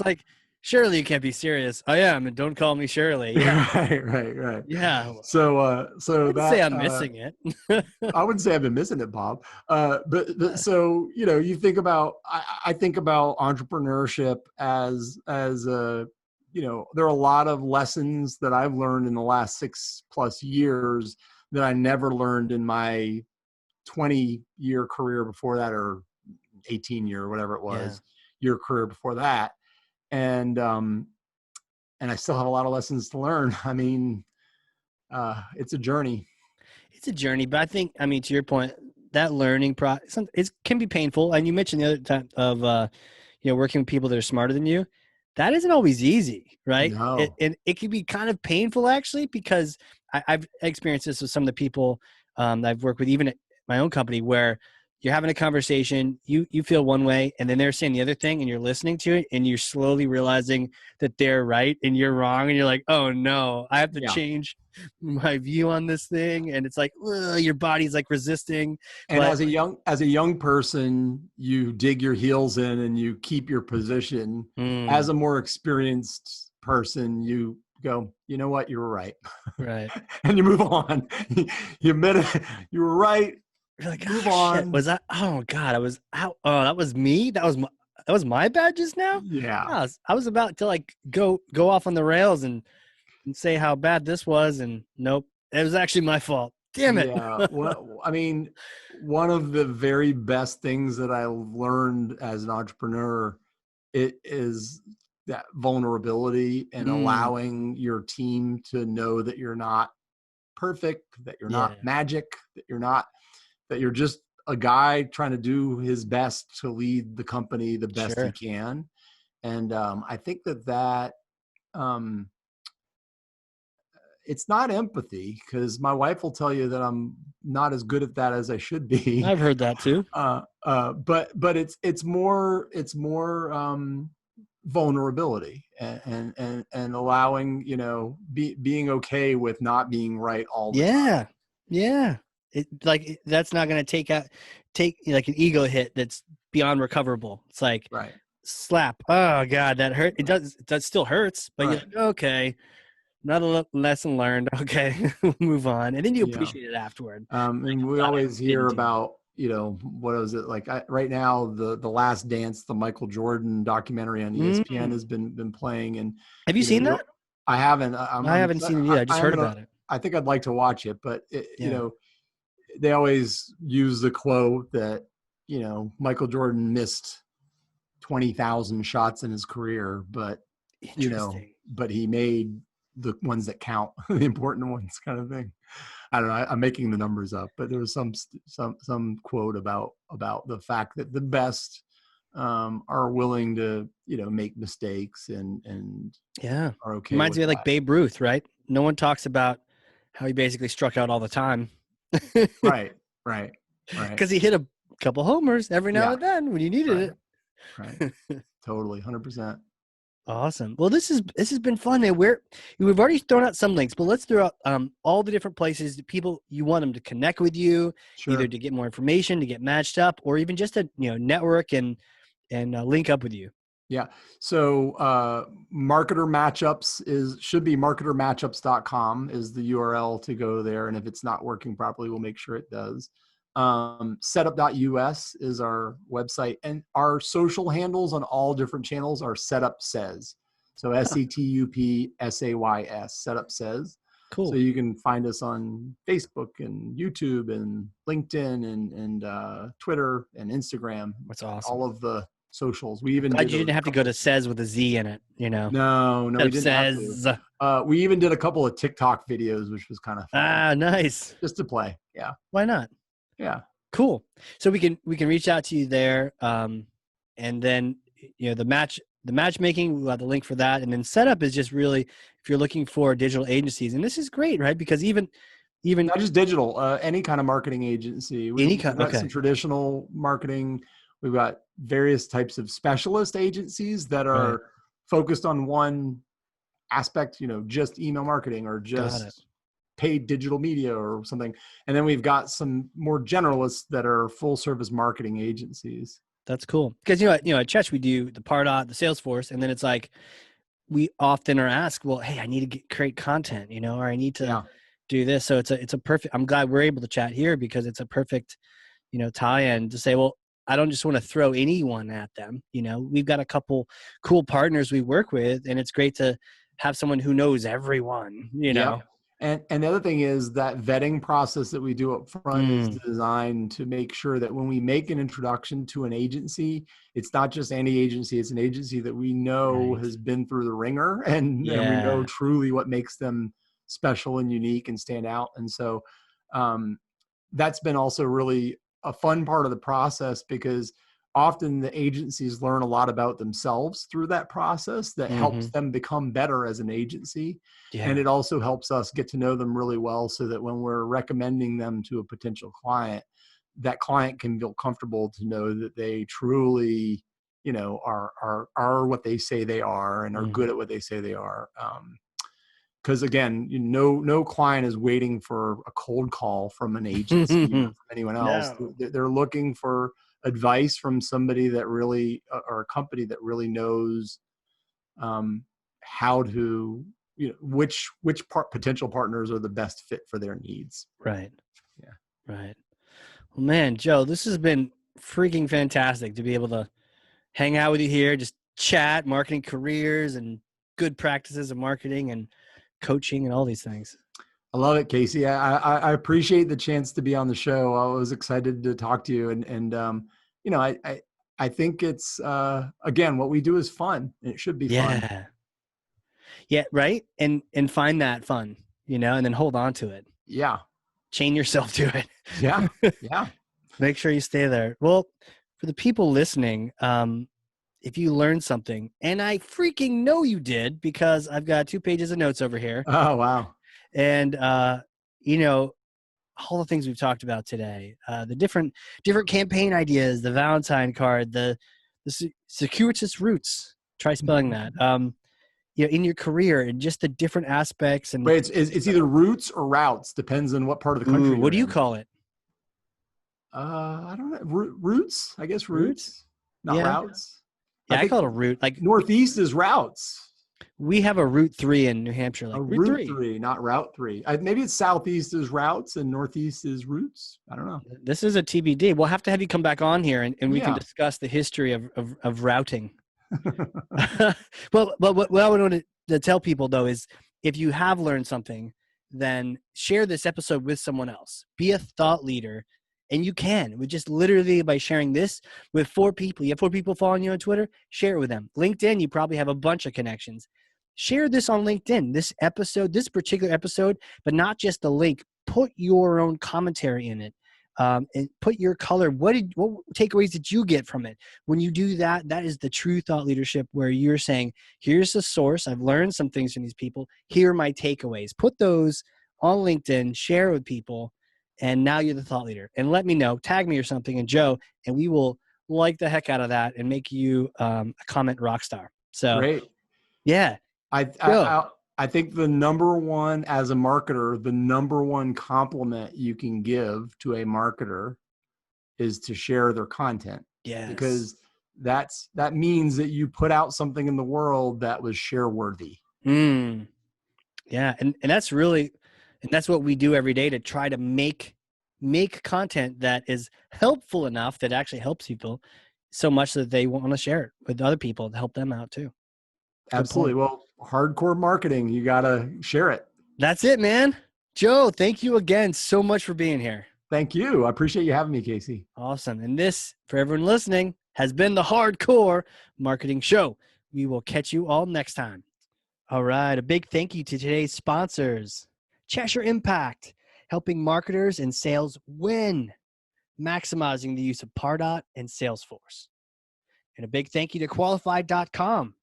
like, surely you can't be serious. I am, and don't call me Shirley. Yeah. Right. Yeah. So I wouldn't say I'm missing it. I wouldn't say I've been missing it, Bob. But so, you think about, I think about entrepreneurship as there are a lot of lessons that I've learned in the last 6+ years that I never learned in my 20-year career before that, or 18-year, whatever it was, your career before that. And I still have a lot of lessons to learn. I mean, it's a journey. It's a journey, but I think, to your point, that learning process, it can be painful. And you mentioned the other time of, working with people that are smarter than you. That isn't always easy, right? No. It can be kind of painful, actually, because I've experienced this with some of the people that I've worked with, even at my own company, where you're having a conversation, you feel one way, and then they're saying the other thing, and you're listening to it, and you're slowly realizing that they're right and you're wrong, and you're like, oh no, I have to change my view on this thing. And it's like, your body's like resisting. And as a young person, you dig your heels in and you keep your position. As a more experienced person, you go, you know what, you were right. Right. And you move on. You admit it, you were right. You're like, move on. Shit. Was that? Oh God, I was out. Oh, that was me. That was my bad just now. Yeah. I was about to like go off on the rails and say how bad this was, and nope, it was actually my fault. Damn it. Yeah. Well, I mean, one of the very best things that I learned as an entrepreneur, it is that vulnerability and allowing your team to know that you're not perfect, that you're not magic, that you're just a guy trying to do his best to lead the company the best he can. And I think that it's not empathy, because my wife will tell you that I'm not as good at that as I should be. I've heard that too. But it's more vulnerability and allowing, being okay with not being right all the time. Yeah. Yeah. That's not going to take like an ego hit that's beyond recoverable. It's like Right. slap. Oh God, that hurt. It still hurts, but you're Right. like, okay, not a lesson learned. Okay, move on. And then you Yeah. appreciate it afterward. Like, And I'm we glad I always hear didn't do that. about, what is it like right now, the Last Dance, the Michael Jordan documentary on ESPN Mm. has been playing, and Have you seen that? I haven't. I I'm haven't excited. seen it either. I just I'm heard gonna. about it. I think I'd like to watch it, but Yeah. they always use the quote that Michael Jordan missed 20,000 shots in his career, but Interesting. he made the ones that count, the important ones, kind of thing. I don't know. I'm making the numbers up, but there was some quote about the fact that the best are willing to make mistakes and Yeah. are okay Reminds with me of like that. Babe Ruth, right? No one talks about how he basically struck out all the time. Right, right, right. Because he hit a couple homers every now Yeah, and then when you right, needed right. it. Totally, 100%. Awesome. Well, this has been fun, man. We've already thrown out some links, but let's throw out all the different places that people you want them to connect with you, either Sure. to get more information, to get matched up, or even just to network and link up with you. Yeah. So marketer matchups should be marketermatchups.com is the URL to go there. And if it's not working properly, we'll make sure it does. Setup.us is our website, and our social handles on all different channels are setup says. So SETUPSAYS, setup says. So Cool. you can find us on Facebook and YouTube and LinkedIn and Twitter and Instagram, That's awesome. all of the socials. We even Glad did you a didn't have to go couple. to says with a Z in it. No, we Setup didn't have to. says. We even did a couple of TikTok videos, which was kind of fun, Ah, nice. just to play. Yeah, Why not? yeah, Cool. So we can reach out to you there, and then the matchmaking. We'll have the link for that, and then setup is just really if you're looking for digital agencies, and this is great, right? Because even not just digital, any kind of marketing agency. any We've kind. got some Okay, traditional marketing. We've got various types of specialist agencies that right, are focused on one aspect, just email marketing or got it. just paid digital media or something. And then we've got some more generalists that are full service marketing agencies. That's cool because at Chess we do the Pardot, the Salesforce, and then it's like we often are asked, well, hey, I need to create content, or I need to Yeah. do this. So it's a perfect. I'm glad we're able to chat here because it's a perfect tie-in to say, well, I don't just want to throw anyone at them. We've got a couple cool partners we work with, and it's great to have someone who knows everyone. Yep. And the other thing is that vetting process that we do up front is Mm, designed to make sure that when we make an introduction to an agency, it's not just any agency, it's an agency that we know right. has been through the ringer and we know Yeah. truly what makes them special and unique and stand out. And so um, that's been also really a fun part of the process because often the agencies learn a lot about themselves through that process that helps Mm-hmm. them become better as an agency. And Yeah. it also helps us get to know them really well so that when we're recommending them to a potential client, that client can feel comfortable to know that they truly, are what they say they are and are Mm-hmm. good at what they say they are. Because again, no client is waiting for a cold call from an agency or from anyone else. No. They're looking for advice from somebody that really, or a company that really knows how to, which potential partners are the best fit for their needs. Right. Yeah. Right. Well, man, Joe, this has been freaking fantastic to be able to hang out with you here, just chat, marketing careers and good practices of marketing and coaching and all these things. I love it, Casey. I appreciate the chance to be on the show. I was excited to talk to you, and I think it's again, what we do is fun, and it should be fun. Yeah. Yeah. Right. And find that fun, and then hold on to it. Yeah. Chain yourself to Yeah. it. Yeah. Make sure you stay there. Well, for the people listening, if you learned something, and I freaking know you did because I've got 2 pages of notes over here, Oh, wow. and all the things we've talked about today, the different campaign ideas, the Valentine card, the circuitous routes, Try spelling that. In your career and just the different aspects and Wait, it's either roots or routes. Depends on what part of the country what you're do you in. call it? I don't know. Roots, I guess Route? roots, not Yeah. routes. I Yeah, I think call it a route. Like Northeast is routes. we have a Route 3 in New Hampshire, A like Route route 3. 3, not route 3. Maybe it's Southeast is routes and Northeast is routes. I don't know. This is a TBD. We'll have to have you come back on here and we can Yeah. discuss the history of routing. Well, what I want to tell people though is if you have learned something, then share this episode with someone else. Be a thought leader, and you can with just literally by sharing this with 4 people. You have 4 people following you on Twitter, share it with them. LinkedIn, you probably have a bunch of connections. Share this on LinkedIn, this episode, this particular episode, but not just the link. Put your own commentary in it. And put your color. What takeaways did you get from it? When you do that, that is the true thought leadership where you're saying, here's the source. I've learned some things from these people. Here are my takeaways. Put those on LinkedIn, share with people, and now you're the thought leader. And let me know, tag me or something, and Joe, and we will like the heck out of that and make you a comment rock star. So, Great. yeah. I think the number one, as a marketer, the number one compliment you can give to a marketer is to share their content. Yes. Because that means that you put out something in the world that was share worthy. Yeah. And that's really, and that's what we do every day to try to make content that is helpful enough that actually helps people so much that they want to share it with other people to help them out too. Absolutely. Well, hardcore marketing, you got to share it. That's it, man. Joe, thank you again so much for being here. Thank you. I appreciate you having me, Casey. Awesome. And this, for everyone listening, has been the Hardcore Marketing Show. We will catch you all next time. All right. A big thank you to today's sponsors. Cheshire Impact, helping marketers and sales win, maximizing the use of Pardot and Salesforce. And a big thank you to Qualified.com,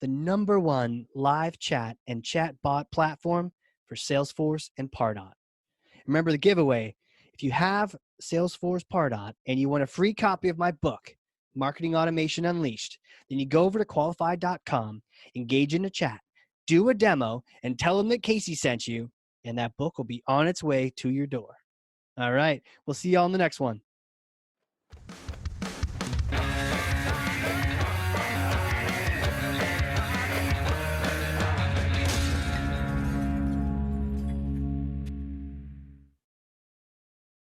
the #1 live chat and chat bot platform for Salesforce and Pardot. Remember the giveaway. If you have Salesforce Pardot and you want a free copy of my book, Marketing Automation Unleashed, then you go over to Qualified.com, engage in a chat, do a demo, and tell them that Casey sent you, and that book will be on its way to your door. All right. We'll see you all in the next one.